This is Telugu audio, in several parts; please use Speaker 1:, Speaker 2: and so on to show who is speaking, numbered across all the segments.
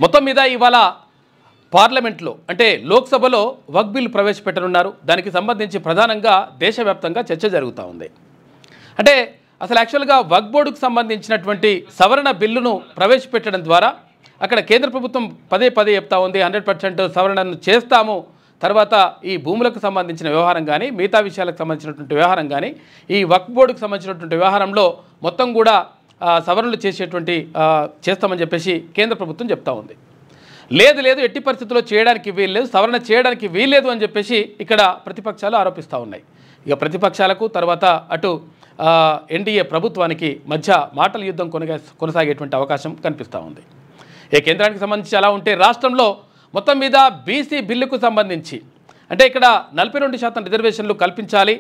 Speaker 1: మొత్తం మీద ఇవాళ పార్లమెంట్లో అంటే లోక్సభలో వక్ఫ్ బిల్ ప్రవేశపెట్టనున్నారు. దానికి సంబంధించి ప్రధానంగా దేశవ్యాప్తంగా చర్చ జరుగుతూ ఉంది. అంటే అసలు యాక్చువల్గా వక్ఫ్ బోర్డుకు సంబంధించినటువంటి సవరణ బిల్లును ప్రవేశపెట్టడం ద్వారా అక్కడ కేంద్ర ప్రభుత్వం పదే చెప్తా ఉంది 100% సవరణను చేస్తాము. తర్వాత ఈ భూములకు సంబంధించిన వ్యవహారం కానీ మిగతా విషయాలకు సంబంధించినటువంటి వ్యవహారం కానీ ఈ వక్ఫ్ బోర్డుకు సంబంధించినటువంటి వ్యవహారంలో మొత్తం కూడా సవరణలు చేస్తామని చెప్పేసి కేంద్ర ప్రభుత్వం చెప్తా ఉంది. లేదు ఎట్టి పరిస్థితుల్లో చేయడానికి వీల్లేదు, సవరణ చేయడానికి వీల్లేదు అని చెప్పేసి ఇక్కడ ప్రతిపక్షాలు ఆరోపిస్తూ ఉన్నాయి. ఇక ప్రతిపక్షాలకు తర్వాత అటు ఎన్డీఏ ప్రభుత్వానికి మధ్య మాటల యుద్ధం కొనసాగేటువంటి అవకాశం కనిపిస్తూ ఉంది. ఈ కేంద్రానికి సంబంధించి అలా ఉంటే రాష్ట్రంలో మొత్తం మీద బీసీ బిల్లుకు సంబంధించి అంటే ఇక్కడ 42% రిజర్వేషన్లు కల్పించాలి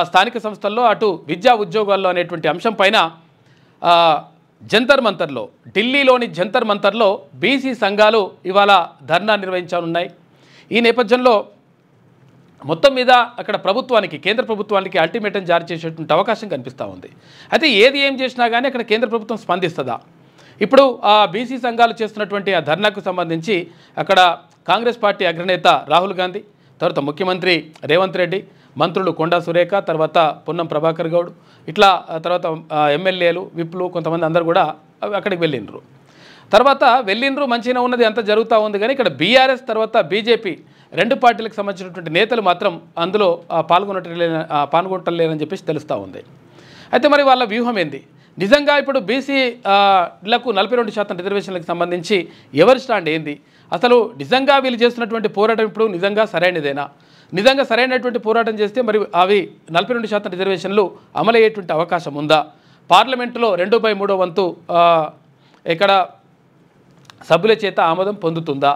Speaker 1: స్థానిక సంస్థల్లో అటు విద్యా ఉద్యోగాల్లో అనేటువంటి అంశం పైన జంతర్ మంతర్లో ఢిల్లీలోని జంతర్ మంతర్లో బీసీ సంఘాలు ఇవాళ ధర్నా నిర్వహించనున్నాయి. ఈ నేపథ్యంలో మొత్తం మీద అక్కడ ప్రభుత్వానికి కేంద్ర ప్రభుత్వానికి అల్టిమేటం జారీ చేసేటువంటి అవకాశం కనిపిస్తూ ఉంది. అయితే ఏం చేసినా కానీ అక్కడ కేంద్ర ప్రభుత్వం స్పందిస్తుందా? ఇప్పుడు ఆ బీసీ సంఘాలు చేస్తున్నటువంటి ఆ ధర్నాకు సంబంధించి అక్కడ కాంగ్రెస్ పార్టీ అగ్రనేత రాహుల్ గాంధీ, తర్వాత ముఖ్యమంత్రి రేవంత్ రెడ్డి, మంత్రులు కొండా సురేఖ, తర్వాత పొన్నం ప్రభాకర్ గౌడ్, ఇట్లా తర్వాత ఎమ్మెల్యేలు విప్లు కొంతమంది అందరూ కూడా అక్కడికి వెళ్ళిండ్రు మంచిగా ఉన్నది అంతా జరుగుతూ ఉంది. కానీ ఇక్కడ బీఆర్ఎస్ తర్వాత బీజేపీ రెండు పార్టీలకు సంబంధించినటువంటి నేతలు మాత్రం అందులో పాల్గొనలేరని చెప్పేసి తెలుస్తూ ఉంది. అయితే మరి వాళ్ళ వ్యూహం ఏంది? నిజంగా ఇప్పుడు బీసీలకు 42% రిజర్వేషన్లకు సంబంధించి ఎవరి స్టాండ్ ఏంది? అసలు నిజంగా వీళ్ళు చేస్తున్నటువంటి పోరాటం ఇప్పుడు నిజంగా సరైనదేనా? నిజంగా సరైనటువంటి పోరాటం చేస్తే మరి అవి 42% రిజర్వేషన్లు అమలయ్యేటువంటి అవకాశం ఉందా? పార్లమెంటులో 2/3 వంతు ఇక్కడ సభ్యుల చేత ఆమోదం పొందుతుందా?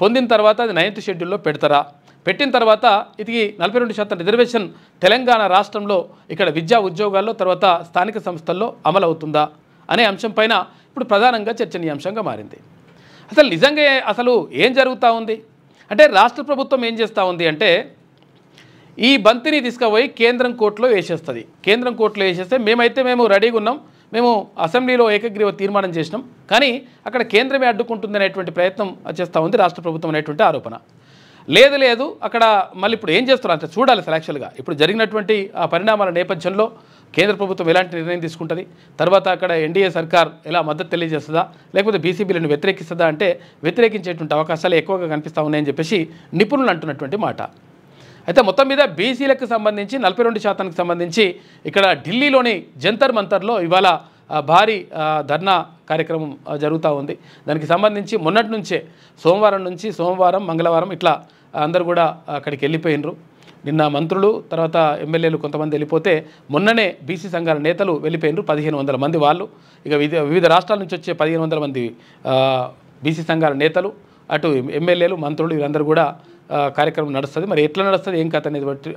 Speaker 1: పొందిన తర్వాత అది 9th షెడ్యూల్లో పెడతారా? పెట్టిన తర్వాత ఇది 42% రిజర్వేషన్ తెలంగాణ రాష్ట్రంలో ఇక్కడ విద్యా ఉద్యోగాల్లో తర్వాత స్థానిక సంస్థల్లో అమలవుతుందా అనే అంశం పైన ఇప్పుడు ప్రధానంగా చర్చనీయాంశంగా మారింది. అసలు నిజంగా అసలు ఏం జరుగుతూ ఉంది అంటే రాష్ట్ర ప్రభుత్వం ఏం చేస్తూ ఉంది అంటే ఈ బంతిని తీసుకుపోయి కేంద్రం కోర్టులో వేసేస్తుంది. కేంద్రం కోర్టులో వేసేస్తే మేము రెడీగా ఉన్నాం, మేము అసెంబ్లీలో ఏకగ్రీవ తీర్మానం చేసినాం, కానీ అక్కడ కేంద్రమే అడ్డుకుంటుంది అనేటువంటి ప్రయత్నం చేస్తూ ఉంది రాష్ట్ర ప్రభుత్వం అనేటువంటి ఆరోపణ. లేదు అక్కడ మళ్ళీ ఇప్పుడు ఏం చేస్తున్నారు అంటే చూడాలి. అసలు యాక్చువల్గా ఇప్పుడు జరిగినటువంటి ఆ పరిణామాల నేపథ్యంలో కేంద్ర ప్రభుత్వం ఎలాంటి నిర్ణయం తీసుకుంటుంది, తర్వాత అక్కడ ఎన్డీఏ సర్కార్ ఎలా మద్దతు తెలియజేస్తుందా, లేకపోతే బీసీ బిల్లును వ్యతిరేకిస్తుందా అంటే వ్యతిరేకించేటువంటి అవకాశాలు ఎక్కువగా కనిపిస్తూ ఉన్నాయని చెప్పేసి నిపుణులు అంటున్నటువంటి మాట. అయితే మొత్తం మీద బీసీలకు సంబంధించి 42%కి సంబంధించి ఇక్కడ ఢిల్లీలోని జంతర్ మంతర్లో ఇవాళ భారీ ధర్నా కార్యక్రమం జరుగుతూ ఉంది. దానికి సంబంధించి మొన్నటి నుంచే సోమవారం మంగళవారం ఇట్లా అందరూ కూడా అక్కడికి వెళ్ళిపోయినరు. నిన్న మంత్రులు తర్వాత ఎమ్మెల్యేలు కొంతమంది వెళ్ళిపోతే మొన్ననే బీసీ సంఘాల నేతలు వెళ్ళిపోయినరు 1500 మంది. వాళ్ళు ఇక వివిధ రాష్ట్రాల నుంచి వచ్చే 1500 మంది బీసీ సంఘాల నేతలు అటు ఎమ్మెల్యేలు మంత్రులు వీళ్ళందరూ కూడా కార్యక్రమం నడుస్తుంది. మరి ఎట్లా నడుస్తుంది ఏం కథ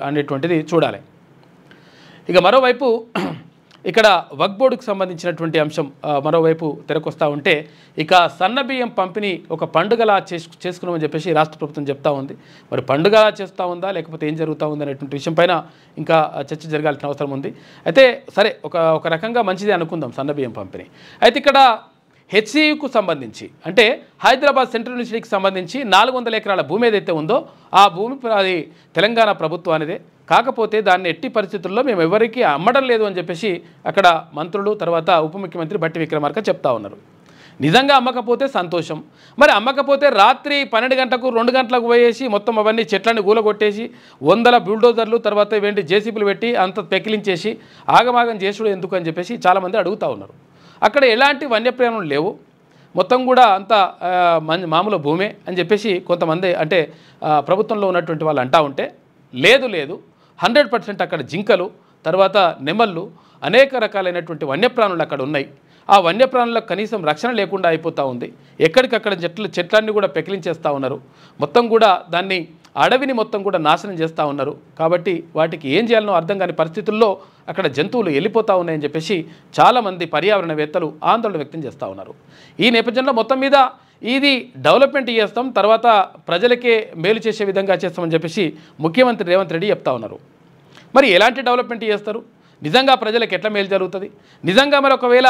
Speaker 1: అనేటువంటిది చూడాలి. ఇక మరోవైపు ఇక్కడ వక్ఫ్ బోర్డుకు సంబంధించినటువంటి అంశం మరోవైపు తెరకొస్తూ ఉంటే ఇక సన్నబియ్యం పంపిణీ ఒక పండుగలా చేసుకున్నామని చెప్పేసి రాష్ట్ర ప్రభుత్వం చెప్తా ఉంది. మరి పండుగలా చేస్తూ ఉందా లేకపోతే ఏం జరుగుతూ ఉంది అనేటువంటి విషయం పైన ఇంకా చర్చ జరగాల్సిన అవసరం ఉంది. అయితే సరే ఒక రకంగా మంచిదే అనుకుందాం సన్నబియ్యం పంపిణీ. అయితే ఇక్కడ హెచ్సియుకు సంబంధించి అంటే హైదరాబాద్ సెంట్రల్ యూనివర్సిటీకి సంబంధించి 400 ఎకరాల భూమి ఏదైతే ఉందో ఆ భూమి అది తెలంగాణ ప్రభుత్వానిదే. కాకపోతే దాన్ని ఎట్టి పరిస్థితుల్లో మేము ఎవరికి అమ్మడం లేదు అని చెప్పేసి అక్కడ మంత్రులు తర్వాత ఉప ముఖ్యమంత్రి బట్టి విక్రమార్క చెప్తా ఉన్నారు. నిజంగా అమ్మకపోతే సంతోషం, మరి అమ్మకపోతే రాత్రి 12 గంటలకు 2 గంటలకు పోయేసి మొత్తం అవన్నీ చెట్లన్నీ గూలగొట్టేసి 100 బుల్డోజర్లు తర్వాత ఇవేంటి జేసీబీలు పెట్టి అంత పెకిలించేసి ఆగమాగం చేసుడు ఎందుకు అని చెప్పేసి చాలామంది అడుగుతూ ఉన్నారు. అక్కడ ఎలాంటి వన్యప్రాణులు లేవు, మొత్తం కూడా అంతా మామూలు భూమే అని చెప్పేసి కొంతమంది అంటే ప్రభుత్వంలో ఉన్నటువంటి వాళ్ళు అంటూ ఉంటే లేదు 100% అక్కడ జింకలు తర్వాత నెమళ్ళు అనేక రకాలైనటువంటి వన్యప్రాణులు అక్కడ ఉన్నాయి. ఆ వన్యప్రాణులకు కనీసం రక్షణ లేకుండా అయిపోతూ ఉంది. ఎక్కడికక్కడ చెట్లన్నీ కూడా పెకిలించేస్తూ ఉన్నారు. మొత్తం కూడా దాన్ని అడవిని మొత్తం కూడా నాశనం చేస్తూ ఉన్నారు. కాబట్టి వాటికి ఏం చేయాలనో అర్థం కాని పరిస్థితుల్లో అక్కడ జంతువులు వెళ్ళిపోతూ ఉన్నాయని చెప్పేసి చాలామంది పర్యావరణవేత్తలు ఆందోళన వ్యక్తం చేస్తూ ఉన్నారు. ఈ నేపథ్యంలో మొత్తం మీద ఇది డెవలప్మెంట్ చేస్తాం తర్వాత ప్రజలకే మేలు చేసే విధంగా చేస్తామని చెప్పేసి ముఖ్యమంత్రి రేవంత్ రెడ్డి చెప్తా ఉన్నారు. మరి ఎలాంటి డెవలప్మెంట్ చేస్తారు? నిజంగా ప్రజలకు ఎట్లా మేలు జరుగుతుంది? నిజంగా మరి ఒకవేళ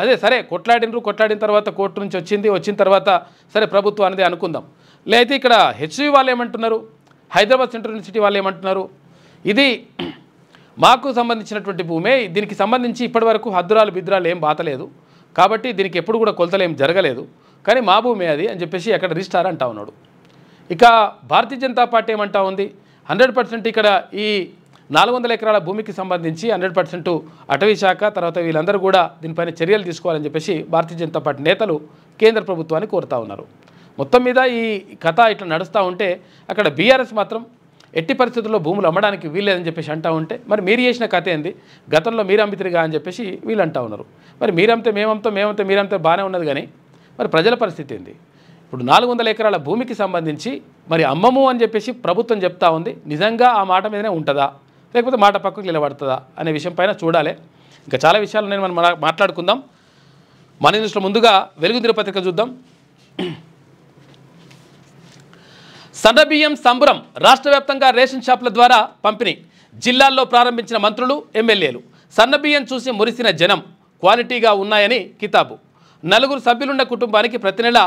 Speaker 1: అదే సరే కొట్లాడిన తర్వాత కోర్టు నుంచి వచ్చిన తర్వాత సరే ప్రభుత్వం అనేది అనుకుందాం. లేకపోతే ఇక్కడ హెచ్వి వాళ్ళు ఏమంటున్నారు, హైదరాబాద్ సెంట్రల్ యూనివర్సిటీ వాళ్ళు ఏమంటున్నారు, ఇది మాకు సంబంధించినటువంటి భూమే, దీనికి సంబంధించి ఇప్పటివరకు హద్దురాలు బిద్దురాలు ఏం బాతలేదు, కాబట్టి దీనికి ఎప్పుడు కూడా కొలతలు ఏం జరగలేదు, కానీ మా భూమే అది అని చెప్పేసి అక్కడ రిజిస్ట్రార్ అంటా ఉన్నాడు. ఇక భారతీయ జనతా పార్టీ ఏమంటా ఉంది, 100% ఇక్కడ ఈ 400 ఎకరాల భూమికి సంబంధించి 100% అటవీ శాఖ తర్వాత వీళ్ళందరూ కూడా దీనిపైన చర్యలు తీసుకోవాలని చెప్పేసి భారతీయ జనతా పార్టీ నేతలు కేంద్ర ప్రభుత్వాన్ని కోరుతా ఉన్నారు. మొత్తం మీద ఈ కథ ఇట్లా నడుస్తూ ఉంటే అక్కడ బీఆర్ఎస్ మాత్రం ఎట్టి పరిస్థితుల్లో భూములు అమ్మడానికి వీల్లేదని చెప్పేసి అంటూ ఉంటే మరి మీరు చేసిన కథ ఏంది, గతంలో మీరు అమ్మితిరిగా అని చెప్పేసి వీళ్ళు అంటూ ఉన్నారు. మరి మీరంతే మీరంతే బాగానే ఉన్నది, కానీ మరి ప్రజల పరిస్థితి ఏంది? ఇప్పుడు 400 ఎకరాల భూమికి సంబంధించి మరి అమ్మము అని చెప్పేసి ప్రభుత్వం చెప్తా ఉంది, నిజంగా ఆ మాట మీదనే ఉంటుందా లేకపోతే మాట పక్కకు నిలబడుతుందా అనే విషయం పైన చూడాలి. ఇంకా చాలా విషయాలు నేను మనం మాట్లాడుకుందాం. మన న్యూస్లో ముందుగా వెలుగుదిన పత్రిక చూద్దాం. సన్నబియ్యం సంబరం, రాష్ట్ర వ్యాప్తంగా రేషన్ షాపుల ద్వారా పంపిణీ, జిల్లాల్లో ప్రారంభించిన మంత్రులు ఎమ్మెల్యేలు. సన్నబియ్యం చూసి మురిసిన జనం, క్వాలిటీగా ఉన్నాయని కితాబు. 4 సభ్యులున్న కుటుంబానికి ప్రతి నెల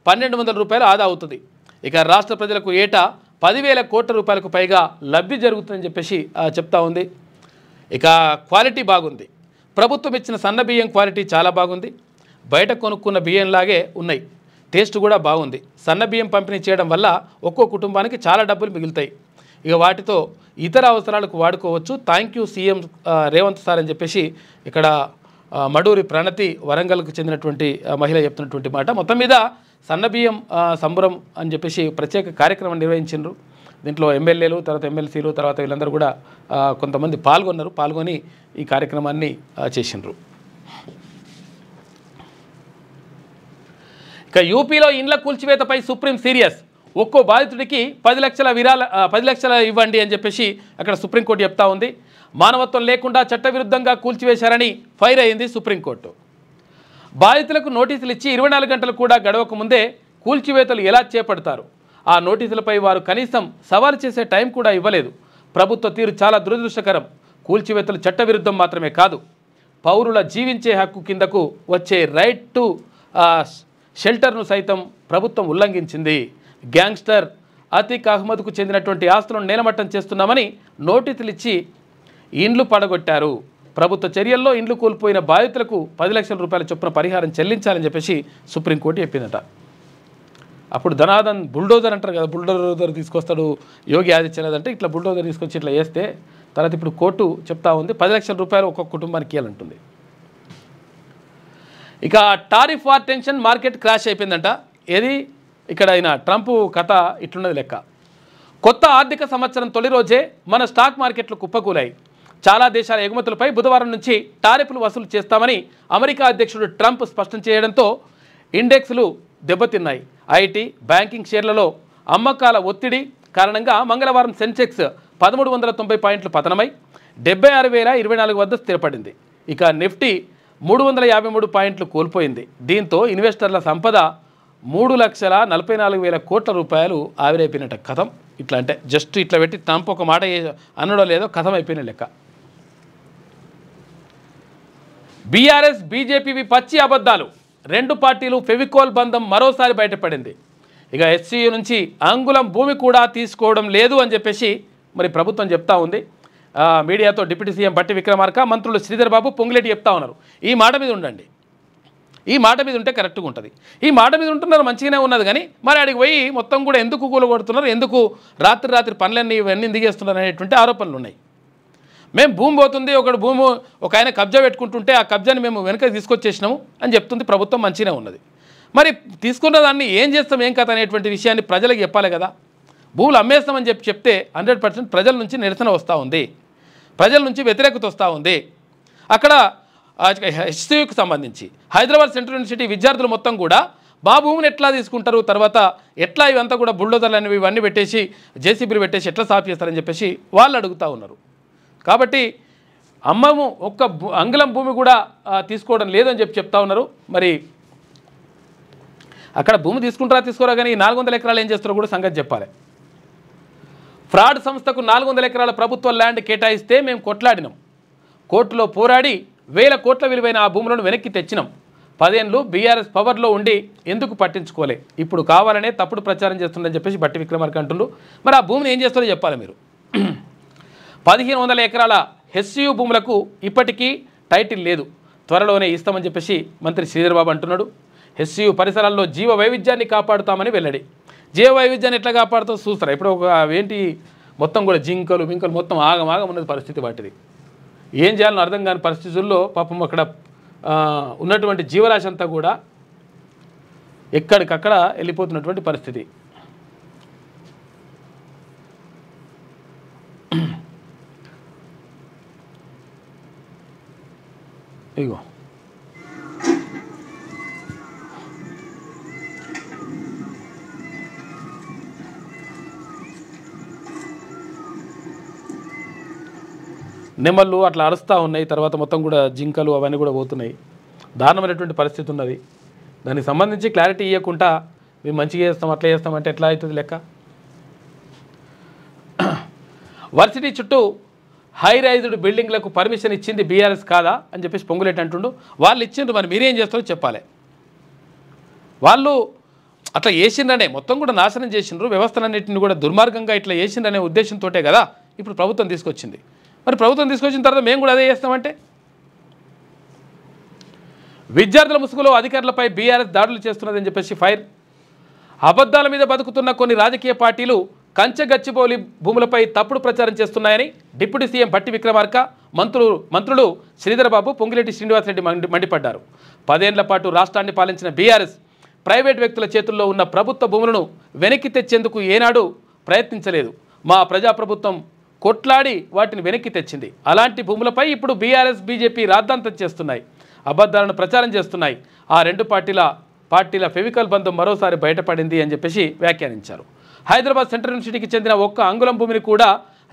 Speaker 1: 1,200 రూపాయలు ఆదా అవుతుంది. ఇక రాష్ట్ర ప్రజలకు ఏటా 10,000 కోట్ల రూపాయలకు పైగా లబ్ధి జరుగుతుందని చెప్పేసి చెప్తా ఉంది. ఇక క్వాలిటీ బాగుంది, ప్రభుత్వం ఇచ్చిన సన్న బియ్యం క్వాలిటీ చాలా బాగుంది, బయట కొనుక్కున్న బియ్యంలాగే ఉన్నాయి, టేస్ట్ కూడా బాగుంది. సన్న బియ్యం పంపిణీ చేయడం వల్ల ఒక్కో కుటుంబానికి చాలా డబ్బులు మిగులుతాయి, ఇక వాటితో ఇతర అవసరాలకు వాడుకోవచ్చు. Thank you CM Revanth sir అని చెప్పేసి ఇక్కడ మడూరి ప్రణతి వరంగల్కు చెందినటువంటి మహిళ చెప్తున్నటువంటి మాట. మొత్తం మీద సన్నబియ్యం సంబరం అని చెప్పేసి ప్రత్యేక కార్యక్రమం నిర్వహించారు. దీంట్లో ఎమ్మెల్యేలు తర్వాత ఎమ్మెల్సీలు తర్వాత వీళ్ళందరూ కూడా కొంతమంది పాల్గొని ఈ కార్యక్రమాన్ని చేసిండ్రు. ఇక యూపీలో ఇండ్ల కూల్చివేతపై సుప్రీం సీరియస్, ఒక్కో బాధితుడికి 10 లక్షల ఇవ్వండి అని చెప్పేసి అక్కడ సుప్రీంకోర్టు చెప్తా ఉంది. మానవత్వం లేకుండా చట్టవిరుద్ధంగా కూల్చివేశారని ఫైర్ అయింది సుప్రీంకోర్టు. బాధితులకు నోటీసులు ఇచ్చి 24 గంటలు కూడా గడవక ముందే కూల్చివేతలు ఎలా చేపడతారు? ఆ నోటీసులపై వారు కనీసం సవాలు చేసే టైం కూడా ఇవ్వలేదు. ప్రభుత్వ తీరు చాలా దురదృష్టకరం. కూల్చివేతలు చట్టవిరుద్ధం మాత్రమే కాదు, పౌరుల జీవించే హక్కు కిందకు వచ్చే రైట్ టు షెల్టర్ను సైతం ప్రభుత్వం ఉల్లంఘించింది. గ్యాంగ్స్టర్ అతీక్ అహ్మద్కు చెందినటువంటి ఆస్తులను నేలమట్టం చేస్తున్నామని నోటీసులు ఇచ్చి ఇండ్లు పడగొట్టారు. ప్రభుత్వ చర్యల్లో ఇండ్లు కోల్పోయిన బాధితులకు 10 లక్షల రూపాయల చొప్పున పరిహారం చెల్లించాలని చెప్పేసి సుప్రీంకోర్టు చెప్పిందట. అప్పుడు ధనాదన్ బుల్డోజర్ అంటారు కదా, బుల్డోజర్ తీసుకొస్తాడు యోగి ఆదిత్యనాథ్ అంటే ఇట్లా బుల్డోజర్ తీసుకొచ్చి ఇట్లా వేస్తే తర్వాత ఇప్పుడు కోర్టు చెప్తా ఉంది 10 లక్షల రూపాయలు ఒక్కొక్క కుటుంబానికి ఇవ్వాలంటుంది. ఇక tariff war tension, market crash అయిపోయిందంట. ఏది ఇక్కడ అయినా ట్రంప్ కథ ఇట్లున్నది లెక్క. కొత్త ఆర్థిక సంవత్సరం తొలి రోజే మన స్టాక్ మార్కెట్లు కుప్పకూలాయి. చాలా దేశాల ఎగుమతులపై బుధవారం నుంచి టారిఫ్లు వసూలు చేస్తామని అమెరికా అధ్యక్షుడు ట్రంప్ స్పష్టం చేయడంతో ఇండెక్స్లు దెబ్బతిన్నాయి. ఐటీ, బ్యాంకింగ్ షేర్లలో అమ్మకాల ఒత్తిడి కారణంగా మంగళవారం సెన్సెక్స్ 1390 పాయింట్లు పతనమై 76,024 వద్ద స్థిరపడింది. ఇక నిఫ్టీ 353 పాయింట్లు కోల్పోయింది. దీంతో ఇన్వెస్టర్ల సంపద 3,44,000 కోట్ల రూపాయలు ఆవిరైపోయినట్ట. కథం ఇట్లా అంటే జస్ట్ ఇట్లా పెట్టి ట్రంప్ ఒక మాట అనడో లేదో కథం అయిపోయిన లెక్క. బీఆర్ఎస్ బీజేపీవి పచ్చి అబద్ధాలు, 2 పార్టీలు ఫెవికోల్ బంధం మరోసారి బయటపడింది. ఇక హెచ్సియు నుంచి అంగుళం భూమి కూడా తీసుకోవడం లేదు అని చెప్పేసి మరి ప్రభుత్వం చెప్తా ఉంది. మీడియాతో డిప్యూటీ సీఎం బట్టి విక్రమార్క, మంత్రులు శ్రీధర్ బాబు, పొంగులేటి చెప్తా ఉన్నారు. ఈ మాట మీద ఉండండి, ఈ మాట మీద ఉంటే కరెక్ట్గా ఉంటుంది. ఈ మాట మీద ఉంటున్నారు మంచిగానే ఉన్నది, కానీ మరి అడిగి పోయి మొత్తం కూడా ఎందుకు కూలగొడుతున్నారు, ఎందుకు రాత్రి పనులన్నీ ఇవన్నీ దిగేస్తున్నారు అనేటువంటి ఆరోపణలు ఉన్నాయి. మేము భూమి పోతుంది, ఒక ఆయన కబ్జా పెట్టుకుంటుంటే ఆ కబ్జాని మేము వెనక తీసుకొచ్చేసినాము అని చెప్తుంది ప్రభుత్వం, మంచిగానే ఉన్నది. మరి తీసుకున్న దాన్ని ఏం చేస్తాం ఏం కథ అనేటువంటి విషయాన్ని ప్రజలకు చెప్పాలి కదా. భూములు అమ్మేస్తామని చెప్తే 100% ప్రజల నుంచి నిరసన వస్తూ ఉంది, ప్రజల నుంచి వ్యతిరేకత వస్తూ ఉంది. అక్కడ హెచ్సియుకి సంబంధించి హైదరాబాద్ సెంట్రల్ యూనివర్సిటీ విద్యార్థులు మొత్తం కూడా మా భూమిని ఎట్లా తీసుకుంటారు, తర్వాత ఎట్లా ఇవంతా కూడా బుల్డోజర్లు అనేవి ఇవన్నీ పెట్టేసి జేసీబీలు పెట్టేసి ఎట్లా సాఫ్ చేస్తారని చెప్పేసి వాళ్ళు అడుగుతూ ఉన్నారు. కాబట్టి అమ్మము ఒక్క అంగుళం భూమి కూడా తీసుకోవడం లేదని చెప్తా ఉన్నారు. మరి అక్కడ భూమి తీసుకోరా కానీ 400 ఎకరాలు ఏం చేస్తారో కూడా సంగతి చెప్పాలి. ఫ్రాడ్ సంస్థకు 400 ఎకరాల ప్రభుత్వ ల్యాండ్ కేటాయిస్తే మేము కొట్లాడినాం, కోర్టులో పోరాడి వేల కోట్ల విలువైన ఆ భూములను వెనక్కి తెచ్చినాం. 10 ఏళ్ళు బీఆర్ఎస్ పవర్లో ఉండి ఎందుకు పట్టించుకోలే, ఇప్పుడు కావాలనే తప్పుడు ప్రచారం చేస్తుందని చెప్పేసి బట్టి విక్రమార్క అంటుండ్రు. మరి ఆ భూమిని ఏం చేస్తారో చెప్పాలి మీరు. 1500 ఎకరాల హెచ్సియు భూములకు ఇప్పటికీ టైటిల్ లేదు, త్వరలోనే ఇస్తామని చెప్పేసి మంత్రి శ్రీధర్ బాబు అంటున్నాడు. హెచ్సియు పరిసరాల్లో జీవ వైవిధ్యాన్ని కాపాడుతామని వెల్లడి. జీవ వైవిధ్యాన్ని ఎట్లా కాపాడుతావు చూస్తారా? ఇప్పుడు ఒక ఏంటి మొత్తం కూడా జింకలు మింకలు మొత్తం ఆగమాగం ఉన్నది పరిస్థితి వాటిది. ఏం చేయాలని అర్థం కాని పరిస్థితుల్లో పాపం అక్కడ ఉన్నటువంటి జీవరాశి అంతా కూడా ఎక్కడికక్కడ వెళ్ళిపోతున్నటువంటి పరిస్థితి. ఇగో నెమళ్ళు అట్లా అరుస్తూ ఉన్నాయి. తర్వాత మొత్తం కూడా జింకలు అవన్నీ కూడా పోతున్నాయి. దారుణమైనటువంటి పరిస్థితి ఉన్నది. దానికి సంబంధించి క్లారిటీ ఇవ్వకుండా మేము మంచిగా చేస్తాం అట్లా చేస్తామంటే ఎట్లా అవుతుంది లెక్క? వర్సిటీ చుట్టూ హై రైజ్డ్ బిల్డింగ్లకు పర్మిషన్ ఇచ్చింది బీఆర్ఎస్ కాదా అని చెప్పేసి పొంగులేటి అంటుండు. వాళ్ళు ఇచ్చిండ్రు, మరి మీరేం చేస్తారో చెప్పాలి. వాళ్ళు అట్లా చేసిండ్రనే మొత్తం కూడా నాశనం చేసిండ్రు, వ్యవస్థలన్నింటిని కూడా దుర్మార్గంగా ఇట్లా చేసిండ్రనే ఉద్దేశంతో కదా ఇప్పుడు ప్రభుత్వం తీసుకొచ్చింది. మరి ప్రభుత్వం తీసుకొచ్చిన తర్వాత మేము కూడా అదే చేస్తామంటే? విద్యార్థుల ముసుగులో అధికారులపై బీఆర్ఎస్ దాడులు చేస్తున్నదని చెప్పేసి ఫైర్. అబద్ధాల మీద బతుకుతున్న కొన్ని రాజకీయ పార్టీలు కంచె గచ్చిబౌలి భూములపై తప్పుడు ప్రచారం చేస్తున్నాయని డిప్యూటీ సీఎం బట్టి విక్రమార్క, మంత్రులు శ్రీధర్ బాబు, పొంగిరెడ్డి శ్రీనివాసరెడ్డి మండిపడ్డారు. 10 ఏళ్ల పాటు రాష్ట్రాన్ని పాలించిన బీఆర్ఎస్ ప్రైవేట్ వ్యక్తుల చేతుల్లో ఉన్న ప్రభుత్వ భూములను వెనక్కి తెచ్చేందుకు ఏనాడు ప్రయత్నించలేదు. మా ప్రజాప్రభుత్వం కొట్లాడి వాటిని వెనక్కి తెచ్చింది. అలాంటి భూములపై ఇప్పుడు బీఆర్ఎస్ బీజేపీ రాద్ధాంతం చేస్తున్నాయి, అబద్ధాలను ప్రచారం చేస్తున్నాయి. ఆ రెండు పార్టీల ఫెవికల్ బంధం మరోసారి బయటపడింది అని చెప్పేసి వ్యాఖ్యానించారు. హైదరాబాద్ సెంట్రల్ యూనివర్సిటీకి చెందిన ఒక్క అంగుళం భూమిని కూడా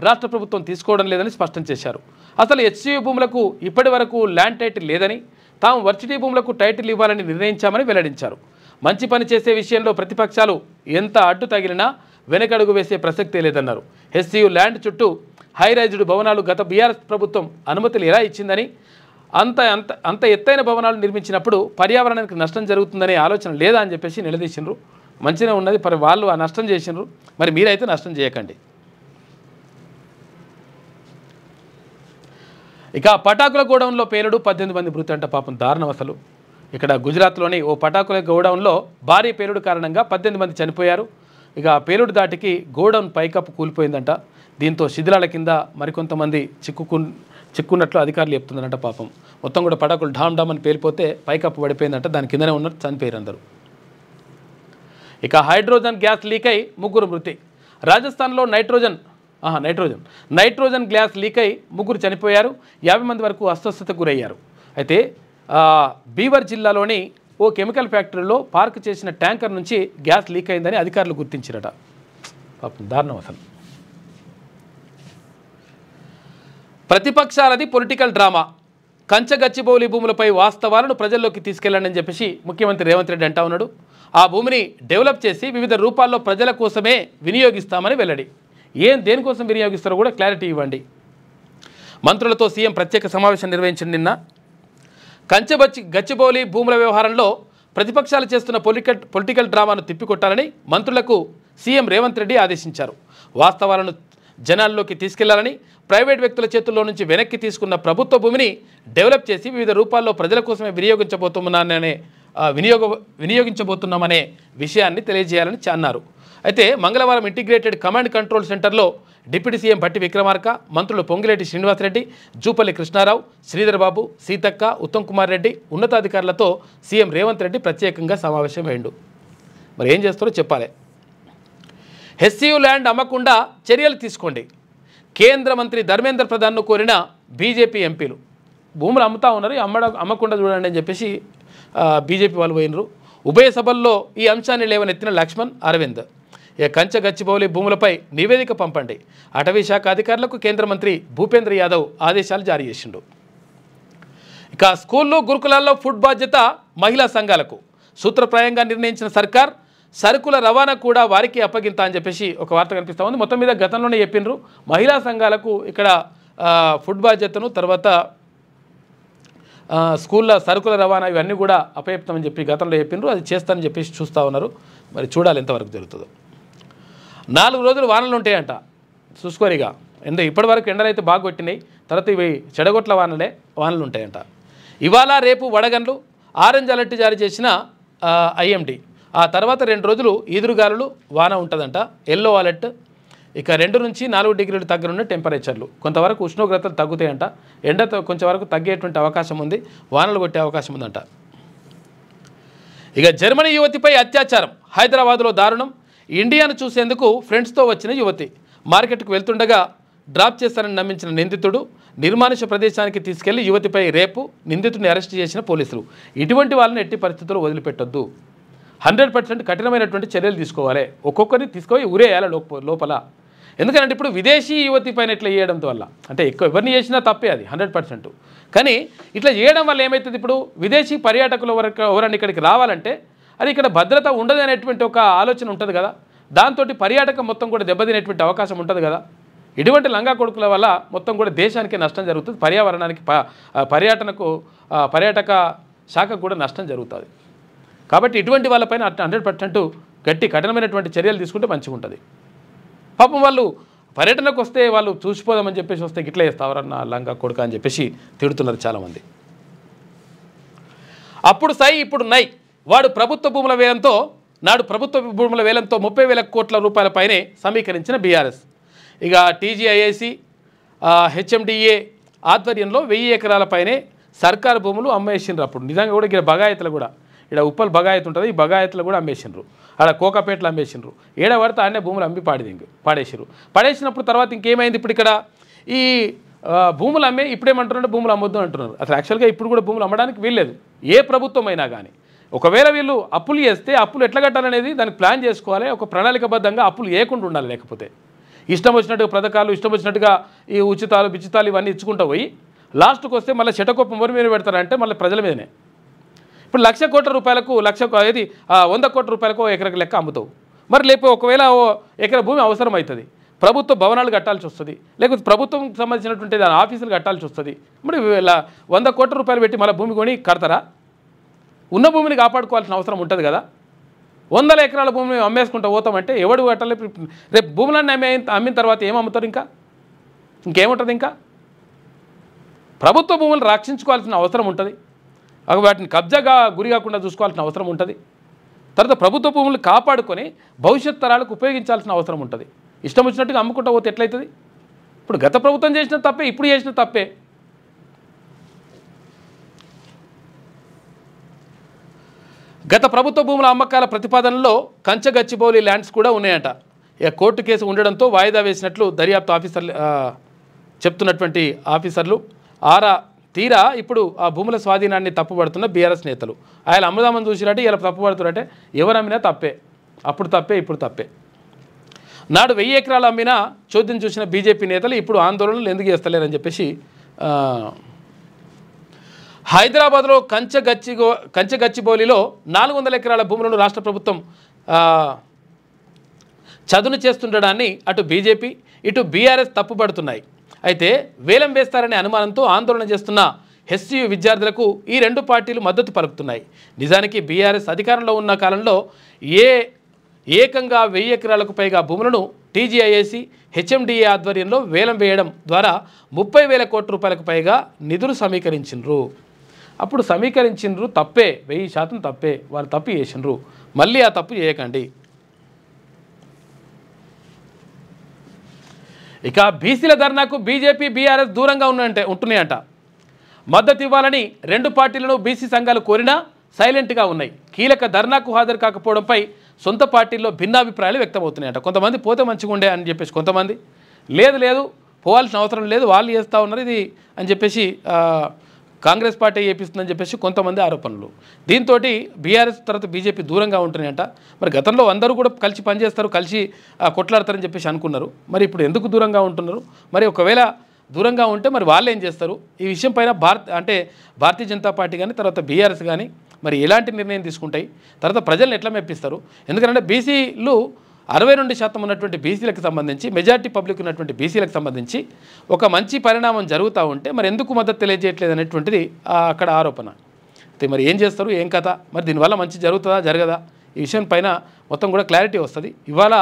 Speaker 1: రాష్ట్ర ప్రభుత్వం తీసుకోవడం లేదని స్పష్టం చేశారు. అసలు హెచ్సియు భూములకు ఇప్పటి వరకు ల్యాండ్ టైటిల్ లేదని, తాము వర్సిటీ భూములకు టైటిల్ ఇవ్వాలని నిర్ణయించామని వెల్లడించారు. మంచి పని చేసే విషయంలో ప్రతిపక్షాలు ఎంత అడ్డు తగిలినా వెనకడుగు వేసే ప్రసక్తే లేదన్నారు. హెచ్సియు ల్యాండ్ చుట్టూ హై రైజ్డ్ భవనాలు గత బీఆర్ఎస్ ప్రభుత్వం అనుమతులు ఎలా ఇచ్చిందని, అంత ఎత్తైన భవనాలు నిర్మించినప్పుడు పర్యావరణానికి నష్టం జరుగుతుందనే ఆలోచన లేదా అని చెప్పేసి నిలదీసిండ్రు. మంచిగా ఉన్నది, మరి వాళ్ళు ఆ నష్టం చేసిండ్రు, మరి మీరైతే నష్టం చేయకండి. ఇక పటాకుల గోడౌన్లో పేలుడు, 18 మంది మృతి అంట. పాపం దారుణం అసలు. ఇక్కడ గుజరాత్లోని ఓ పటాకుల గోడౌన్లో భారీ పేలుడు కారణంగా 18 మంది చనిపోయారు. ఇక పేలుడు దాటికి గోడౌన్ పైకప్పు కూలిపోయిందంట. దీంతో శిథిలాల కింద మరికొంతమంది చిక్కున్నట్లు అధికారులు చెప్తున్నారంట. పాపం మొత్తం కూడా పటాకులు ఢామ్ ఢామ్ అని పేలిపోతే పైకప్పు పడిపోయిందంట. దాని కిందనే ఉన్నట్టు చనిపోయారు అందరూ. ఇక హైడ్రోజన్ గ్యాస్ లీక్ అయి 3 మృతి. రాజస్థాన్లో నైట్రోజన్ గ్యాస్ లీక్ అయి 3 చనిపోయారు. 50 మంది వరకు అస్వస్థతకు గురయ్యారు. అయితే బీవర్ జిల్లాలోని ఓ కెమికల్ ఫ్యాక్టరీలో పార్క్ చేసిన ట్యాంకర్ నుంచి గ్యాస్ లీక్ అయిందని అధికారులు గుర్తించారట. పాపం దారుణం అసలు. ప్రతిపక్షాలది పొలిటికల్ డ్రామా, కంచగచ్చిబౌలి భూములపై వాస్తవాలను ప్రజల్లోకి తీసుకెళ్లండి అని చెప్పేసి ముఖ్యమంత్రి రేవంత్ రెడ్డి అంటా ఉన్నాడు. ఆ భూమిని డెవలప్ చేసి వివిధ రూపాల్లో ప్రజల కోసమే వినియోగిస్తామని వెల్లడి. దేనికోసం వినియోగిస్తారో కూడా క్లారిటీ ఇవ్వండి. మంత్రులతో సీఎం ప్రత్యేక సమావేశం నిర్వహించిన నిన్న గచ్చిబౌలి భూముల వ్యవహారంలో ప్రతిపక్షాలు చేస్తున్న పొలిటికల్ డ్రామాను తిప్పికొట్టాలని మంత్రులకు సీఎం రేవంత్ రెడ్డి ఆదేశించారు. వాస్తవాలను జనాల్లోకి తీసుకెళ్లాలని, ప్రైవేట్ వ్యక్తుల చేతుల్లో నుంచి వెనక్కి తీసుకున్న ప్రభుత్వ భూమిని డెవలప్ చేసి వివిధ రూపాల్లో ప్రజల కోసమే వినియోగించబోతున్నామనే విషయాన్ని తెలియజేయాలని అన్నారు. అయితే మంగళవారం ఇంటిగ్రేటెడ్ కమాండ్ కంట్రోల్ సెంటర్లో డిప్యూటీ సీఎం బట్టి విక్రమార్క, మంత్రులు పొంగిరెడ్డి శ్రీనివాసరెడ్డి, జూపల్లి కృష్ణారావు, శ్రీధర్ బాబు, సీతక్క, ఉత్తమ్ కుమార్ రెడ్డి ఉన్నతాధికారులతో సీఎం రేవంత్ రెడ్డి ప్రత్యేకంగా సమావేశం అయ్యిండు. మరి ఏం చేస్తారో చెప్పాలి. హెచ్సియు ల్యాండ్ అమ్మకుండా చర్యలు తీసుకోండి. కేంద్ర మంత్రి ధర్మేంద్ర ప్రధాన్ను కోరిన బీజేపీ ఎంపీలు. భూములు అమ్ముతా ఉన్నారు, అమ్మకుండా చూడండి అని చెప్పేసి బీజేపీ వాళ్ళు పోయినరు. ఉభయ సభల్లో ఈ అంశాన్ని లేవనెత్తిన లక్ష్మణ్, అరవింద్ కంచగచ్చిబౌలి భూములపై నివేదిక పంపండి. అటవీ శాఖ అధికారులకు కేంద్ర మంత్రి భూపేంద్ర యాదవ్ ఆదేశాలు జారీ చేసిండు. ఇక స్కూళ్ళు, గురుకులాల్లో ఫుడ్ బాధ్యత మహిళా సంఘాలకు. సూత్రప్రాయంగా నిర్ణయించిన సర్కార్ సరుకుల రవాణా కూడా వారికి అప్పగింత అని చెప్పేసి ఒక వార్త కనిపిస్తూ ఉంది. మొత్తం మీద గతంలోనే చెప్పినారు మహిళా సంఘాలకు ఇక్కడ ఫుడ్ బాధ్యతను, తర్వాత స్కూళ్ళ సరుకుల రవాణా ఇవన్నీ కూడా అపయప్తమని చెప్పి గతంలో చెప్పిండ్రు. అది చేస్తానని చెప్పేసి చూస్తూ ఉన్నారు. మరి చూడాలి ఎంతవరకు జరుగుతుందో. 4 రోజులు వానలు ఉంటాయంట చూసుకోరిగా. ఇప్పటివరకు ఎండలు అయితే బాగా కొట్టినాయి. తర్వాత ఇవి చెడగొట్ల వానలు ఉంటాయంట. ఇవాళ రేపు వడగండ్లు, ఆరెంజ్ అలర్ట్ జారీ చేసిన ఐఎండి. ఆ తర్వాత 2 రోజులు ఈదురుగాలులు వాన ఉంటుందంట. Yellow alert. ఇక 2 నుంచి 4 డిగ్రీలు తగ్గనున్న టెంపరేచర్లు. కొంతవరకు ఉష్ణోగ్రతలు తగ్గుతాయంట. ఎండతో కొంచెం వరకు తగ్గేటువంటి అవకాశం ఉంది. వానలు కొట్టే అవకాశం ఉందంట. ఇక జర్మనీ యువతిపై అత్యాచారం. హైదరాబాద్లో దారుణం. ఇండియాను చూసేందుకు ఫ్రెండ్స్తో వచ్చిన యువతి మార్కెట్కు వెళ్తుండగా డ్రాప్ చేస్తారని నమ్మించిన నిందితుడు నిర్మానుష ప్రదేశానికి తీసుకెళ్లి యువతిపై రేపు, నిందితుడిని అరెస్ట్ చేసిన పోలీసులు. ఇటువంటి వాళ్ళని ఎట్టి పరిస్థితుల్లో వదిలిపెట్టొద్దు. 100% కఠినమైనటువంటి చర్యలు తీసుకోవాలి. ఒక్కొక్కరిని తీసుకొని ఊరేయాలి లోపల. ఎందుకంటే ఇప్పుడు విదేశీ యువతి పైన ఇట్లా చేయడం వల్ల అంటే ఎవరిని చేసినా తప్పే అది 100%. కానీ ఇట్లా చేయడం వల్ల ఏమవుతుంది, ఇప్పుడు విదేశీ పర్యాటకులు ఎవరైనా ఇక్కడికి రావాలంటే అది ఇక్కడ భద్రత ఉండదు అనేటువంటి ఒక ఆలోచన ఉంటుంది కదా. దాంతో పర్యాటకం మొత్తం కూడా దెబ్బతినేటువంటి అవకాశం ఉంటుంది కదా. ఇటువంటి లంగా కొడుకుల వల్ల మొత్తం కూడా దేశానికి నష్టం జరుగుతుంది. పర్యావరణానికి పర్యాటక శాఖకు కూడా నష్టం జరుగుతుంది. కాబట్టి ఇటువంటి వాళ్ళపైన 100% గట్టి కఠినమైనటువంటి చర్యలు తీసుకుంటే మంచిగా ఉంటుంది. పాపం వాళ్ళు పర్యటనకు వస్తే వాళ్ళు చూసిపోదామని చెప్పేసి వస్తే గిట్లా చేస్తావరన్న లంగా కొడుక అని చెప్పేసి తిడుతున్నారు చాలామంది. అప్పుడు సై ఇప్పుడు నై. నాడు ప్రభుత్వ భూముల వేలంతో 30,000 కోట్ల రూపాయలపైనే సమీకరించిన బీఆర్ఎస్. ఇక టీజీఐఐసి హెచ్ఎండిఏ ఆధ్వర్యంలో 1000 ఎకరాలపైనే సర్కారు భూములు అమ్మేసిండ్రు. అప్పుడు నిజంగా కూడా ఇక్కడ బగాయతలు కూడా ఇక్కడ ఉప్పల్ బగాయత్ ఉంటుంది. ఈ బగాయతలు కూడా అమ్మేసిండ్రు. అక్కడ కోకాపేటలు అమ్మేసిండ్రు. ఏడవడితే ఆడనే భూములు అమ్మి పాడేసిరు. పడేసినప్పుడు తర్వాత ఇంకేమైంది, ఇప్పుడు ఇక్కడ ఈ భూములు అమ్మే ఇప్పుడేమంటున్నారు, భూములు అమ్మొద్దు అంటున్నారు. అసలు యాక్చువల్గా ఇప్పుడు కూడా భూములు అమ్మడానికి వీల్లేదు ఏ ప్రభుత్వం అయినా కానీ. ఒకవేళ వీళ్ళు అప్పులు చేస్తే అప్పులు ఎట్లా కట్టాలనేది దానికి ప్లాన్ చేసుకోవాలి. ఒక ప్రణాళికబద్ధంగా అప్పులు వేయకుండా ఉండాలి. లేకపోతే ఇష్టం వచ్చినట్టుగా పథకాలు, ఇష్టం వచ్చినట్టుగా ఈ ఉచితాలు బిచితాలు ఇవన్నీ ఇచ్చుకుంటూ పోయి లాస్ట్కి వస్తే మళ్ళీ చెటకొప్ప మొరి మీద పెడతారంటే మళ్ళీ ప్రజల మీదనే. ఇప్పుడు 1,00,000 కోట్ల రూపాయలకు 100 కోట్ల రూపాయలకు ఎకరకు లెక్క అమ్ముతావు. మరి లేకపోతే ఒకవేళ ఎకర భూమి అవసరం అవుతుంది, ప్రభుత్వ భవనాలు కట్టాల్సి వస్తుంది, లేకపోతే ప్రభుత్వం సంబంధించినటువంటి దాని ఆఫీసులు కట్టాల్సి వస్తుంది. మరి 100 కోట్ల రూపాయలు పెట్టి మళ్ళీ భూమి కొని కడతారా? ఉన్న భూమిని కాపాడుకోవాల్సిన అవసరం ఉంటుంది కదా. 100 ఎకరాల భూమిని అమ్మేసుకుంటూ పోతామంటే ఎవడు కట్టాలి? రేపు భూములన్నీ అమ్మిన తర్వాత ఏం అమ్ముతారు? ఇంకేముంటుంది? ఇంకా ప్రభుత్వ భూములు రక్షించుకోవాల్సిన అవసరం ఉంటుంది. వాటిని కబ్జాగా గురి కాకుండా చూసుకోవాల్సిన అవసరం ఉంటుంది. తర్వాత ప్రభుత్వ భూములు కాపాడుకొని భవిష్యత్ తరాలకు ఉపయోగించాల్సిన అవసరం ఉంటుంది. ఇష్టం వచ్చినట్టుగా అమ్ముకుంటూ పోతే ఎట్లయితుంది? ఇప్పుడు గత ప్రభుత్వం చేసిన తప్పే, ఇప్పుడు చేసిన తప్పే. గత ప్రభుత్వ భూముల అమ్మకాల ప్రతిపాదనలో కంచగచ్చిబౌలి ల్యాండ్స్ కూడా ఉన్నాయంట. ఇక కోర్టు కేసు ఉండడంతో వాయిదా వేసినట్లు దర్యాప్తు ఆఫీసర్లు చెప్తున్నటువంటి ఆఫీసర్లు తీరా ఇప్పుడు ఆ భూముల స్వాధీనాన్ని తప్పుపడుతున్న బీఆర్ఎస్ నేతలు. ఆయన అమ్ముదామని చూసినట్టే ఇలా తప్పుపడుతున్నట్టే. ఎవరు అమ్మినా తప్పే, అప్పుడు తప్పే, ఇప్పుడు తప్పే. నాడు 1000 ఎకరాలు అమ్మినా చోద్యం చూసిన బీజేపీ నేతలు ఇప్పుడు ఆందోళనలు ఎందుకు చేస్తలేరని చెప్పేసి హైదరాబాద్లో కంచగచ్చిబౌలిలో 400 ఎకరాల భూములను రాష్ట్ర ప్రభుత్వం చదును చేస్తుండడాన్ని అటు బీజేపీ ఇటు బీఆర్ఎస్ తప్పుపడుతున్నాయి. అయితే వేలం వేస్తారనే అనుమానంతో ఆందోళన చేస్తున్న హెచ్సియు విద్యార్థులకు ఈ 2 పార్టీలు మద్దతు పలుకుతున్నాయి. నిజానికి బీఆర్ఎస్ అధికారంలో ఉన్న కాలంలో ఏకంగా 1000 ఎకరాలకు పైగా భూములను టీజీఐఐసి హెచ్ఎండిఏ ఆధ్వర్యంలో వేలం వేయడం ద్వారా 30,000 కోట్ల రూపాయలకు పైగా నిధులు సమీకరించిండ్రు. అప్పుడు సమీకరించిండ్రు తప్పే, 1000% తప్పే. వాళ్ళు తప్పు చేసిండ్రు. మళ్ళీ ఆ తప్పు చేయకండి. ఇక బీసీల ధర్నాకు బీజేపీ బీఆర్ఎస్ దూరంగా ఉంటున్నాయంట. మద్దతు ఇవ్వాలని 2 పార్టీలను బీసీ సంఘాలు కోరినా సైలెంట్గా ఉన్నాయి. కీలక ధర్నాకు హాజరు కాకపోవడంపై సొంత పార్టీల్లో భిన్నాభిప్రాయాలు వ్యక్తమవుతున్నాయంట. కొంతమంది పోతే మంచిగా ఉండే అని చెప్పేసి, కొంతమంది లేదు పోవాల్సిన అవసరం లేదు, వాళ్ళు చేస్తూ ఉన్నారు ఇది అని చెప్పేసి కాంగ్రెస్ పార్టీ చేపిస్తుందని చెప్పేసి కొంతమంది ఆరోపణలు. దీంతో బీఆర్ఎస్ తర్వాత బీజేపీ దూరంగా ఉంటున్నాయంట. మరి గతంలో అందరూ కూడా కలిసి పనిచేస్తారు, కలిసి కొట్లాడతారని చెప్పేసి అనుకున్నారు. మరి ఇప్పుడు ఎందుకు దూరంగా ఉంటున్నారు? మరి ఒకవేళ దూరంగా ఉంటే మరి వాళ్ళు ఏం చేస్తారు? ఈ విషయం పైన భారతీయ జనతా పార్టీ కానీ తర్వాత బీఆర్ఎస్ కానీ మరి ఎలాంటి నిర్ణయం తీసుకుంటాయి? తర్వాత ప్రజలను ఎట్లా మెప్పిస్తారు? ఎందుకంటే బీసీలు 62% ఉన్నటువంటి బీసీలకు సంబంధించి, మెజార్టీ పబ్లిక్ ఉన్నటువంటి బీసీలకు సంబంధించి ఒక మంచి పరిణామం జరుగుతూ ఉంటే మరి ఎందుకు మద్దతు తెలియజేయట్లేదు అనేటువంటిది అక్కడ ఆరోపణ. అయితే మరి ఏం చేస్తారు, ఏం కథ, మరి దీనివల్ల మంచి జరుగుతుందా జరగదా, ఈ విషయం పైన మొత్తం కూడా క్లారిటీ వస్తుంది. ఇవాళ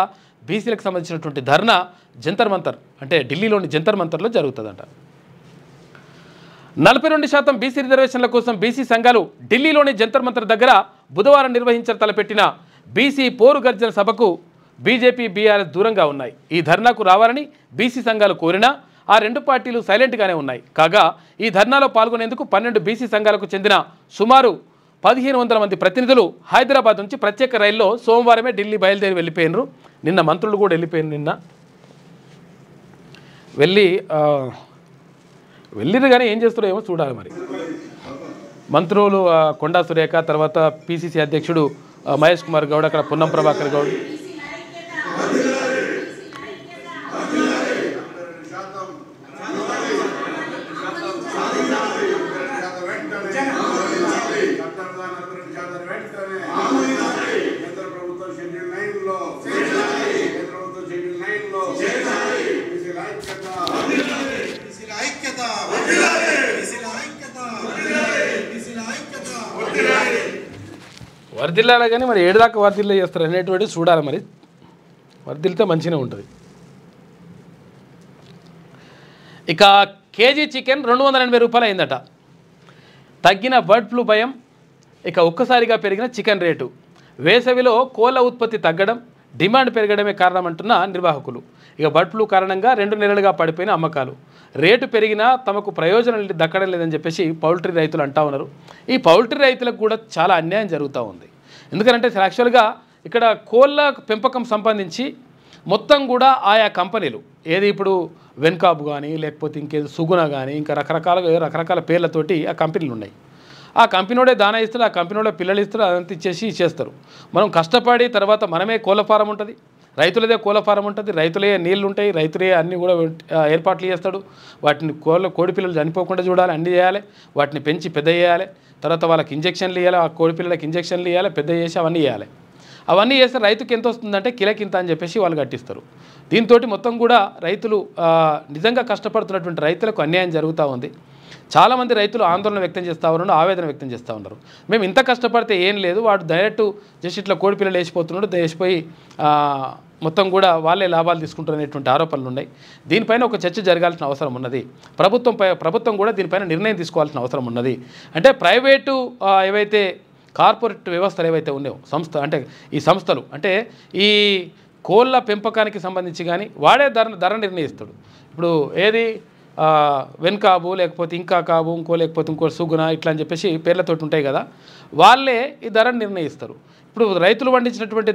Speaker 1: బీసీలకు సంబంధించినటువంటి ధర్నా జంతర్ మంతర్ అంటే ఢిల్లీలోని జంతర్ మంతర్లో జరుగుతుందంట. 42% బీసీ రిజర్వేషన్ల కోసం బీసీ సంఘాలు ఢిల్లీలోని జంతర్ మంతర్ దగ్గర బుధవారం తలపెట్టిన బీసీ పోరు గర్జన సభకు బీజేపీ, బీఆర్ఎస్ దూరంగా ఉన్నాయి. ఈ ధర్నాకు రావాలని బీసీ సంఘాలు కోరినా ఆ రెండు పార్టీలు సైలెంట్గానే ఉన్నాయి. కాగా ఈ ధర్నాలో పాల్గొనేందుకు 12 బీసీ సంఘాలకు చెందిన సుమారు 1500 మంది ప్రతినిధులు హైదరాబాద్ నుంచి ప్రత్యేక రైల్లో సోమవారమే ఢిల్లీ బయలుదేరి వెళ్ళిపోయినారు. నిన్న మంత్రులు కూడా వెళ్ళిపోయినారు. నిన్న వెళ్ళిరు కానీ ఏం చేస్తారో ఏమో చూడాలి. మరి మంత్రులు కొండా సురేఖ, తర్వాత పిసిసి అధ్యక్షుడు మహేష్ కుమార్ గౌడ్, అక్కడ పొన్నం ప్రభాకర్ గౌడ్, వర్దిల్లాలి కానీ మరి ఏడుదాకా వర్దిల్లా చేస్తారు అనేటువంటి చూడాలి. మరి వర్దిల్తే మంచిగా ఉంటుంది. ఇక కేజీ చికెన్ 280 రూపాయలు అయిందట. తగ్గిన బర్డ్ ఫ్లూ భయం, ఇక ఒక్కసారిగా పెరిగిన చికెన్ రేటు, వేసవిలో కోళ్ళ ఉత్పత్తి తగ్గడం, డిమాండ్ పెరగడమే కారణమంటున్న నిర్వాహకులు. ఇక బర్డ్ ఫ్లూ కారణంగా 2 నెలలుగా పడిపోయిన అమ్మకాలు, రేటు పెరిగినా తమకు ప్రయోజనం దక్కడం లేదని చెప్పేసి పౌల్ట్రీ రైతులు అంటూ ఉన్నారు. ఈ పౌల్ట్రీ రైతులకు కూడా చాలా అన్యాయం జరుగుతూ ఉంది. ఎందుకంటే యాక్చువల్గా ఇక్కడ కోళ్ళ పెంపకం సంబంధించి మొత్తం కూడా ఆయా కంపెనీలు, ఏది ఇప్పుడు వెన్కాబ్ కానీ, లేకపోతే ఇంకేదో సుగుణ కానీ, ఇంకా రకరకాల పేర్లతోటి ఆ కంపెనీలు ఉన్నాయి. ఆ కంపెనీడే దానా ఇస్తారు, ఆ కంపెనీడే పిల్లలు ఇస్తారు, అదంతా ఇచ్చేస్తారు. మనం కష్టపడి తర్వాత మనమే కోళ్ళ ఫారం ఉంటుంది, రైతులదే కోళ్ళ ఫారం ఉంటుంది, రైతులే నీళ్ళు ఉంటాయి, రైతులే అన్నీ కూడా ఏర్పాట్లు చేస్తాడు. వాటిని కోడి పిల్లలు చనిపోకుండా చూడాలి, అన్నీ చేయాలి, వాటిని పెంచి పెద్ద చేయాలి, తర్వాత వాళ్ళకి ఇంజక్షన్లు ఇవ్వాలి, ఆ కోడి పిల్లలకి ఇంజక్షన్లు ఇవ్వాలి, పెద్ద చేసి అవన్నీ చేయాలి. అవన్నీ చేస్తే రైతుకి ఎంత వస్తుందంటే కిలకింత అని చెప్పేసి వాళ్ళు కట్టిస్తారు. దీంతో మొత్తం కూడా రైతులు నిజంగా కష్టపడుతున్నటువంటి రైతులకు అన్యాయం జరుగుతూ ఉంది. చాలామంది రైతులు ఆందోళన వ్యక్తం చేస్తూ ఉన్నారు, ఆవేదన వ్యక్తం చేస్తూ ఉన్నారు. మేము ఇంత కష్టపడితే ఏం లేదు, వాడు డైరెక్ట్ జస్ట్ ఇట్లా కోడి పిల్లలు వేసిపోతున్నాడు, వేసిపోయి మొత్తం కూడా వాళ్ళే లాభాలు తీసుకుంటున్నటువంటి ఆరోపణలు ఉన్నాయి. దీనిపైన ఒక చర్చ జరగాల్సిన అవసరం ఉన్నది. ప్రభుత్వం కూడా దీనిపైన నిర్ణయం తీసుకోవాల్సిన అవసరం ఉన్నది. అంటే ప్రైవేటు ఏవైతే కార్పొరేట్ వ్యవస్థలు ఏవైతే ఉన్నాయో అంటే ఈ సంస్థలు, అంటే ఈ కోళ్ళ పెంపకానికి సంబంధించి కానీ వాడే ధర నిర్ణయిస్తాడు. ఇప్పుడు ఏది వెన్కాబు, లేకపోతే ఇంకా కాబు, లేకపోతే ఇంకో సుగుణ, ఇట్లా అని చెప్పేసి పేర్లతోటి ఉంటాయి కదా, వాళ్ళే ఈ ధరను నిర్ణయిస్తారు. ఇప్పుడు రైతులు పండించినటువంటి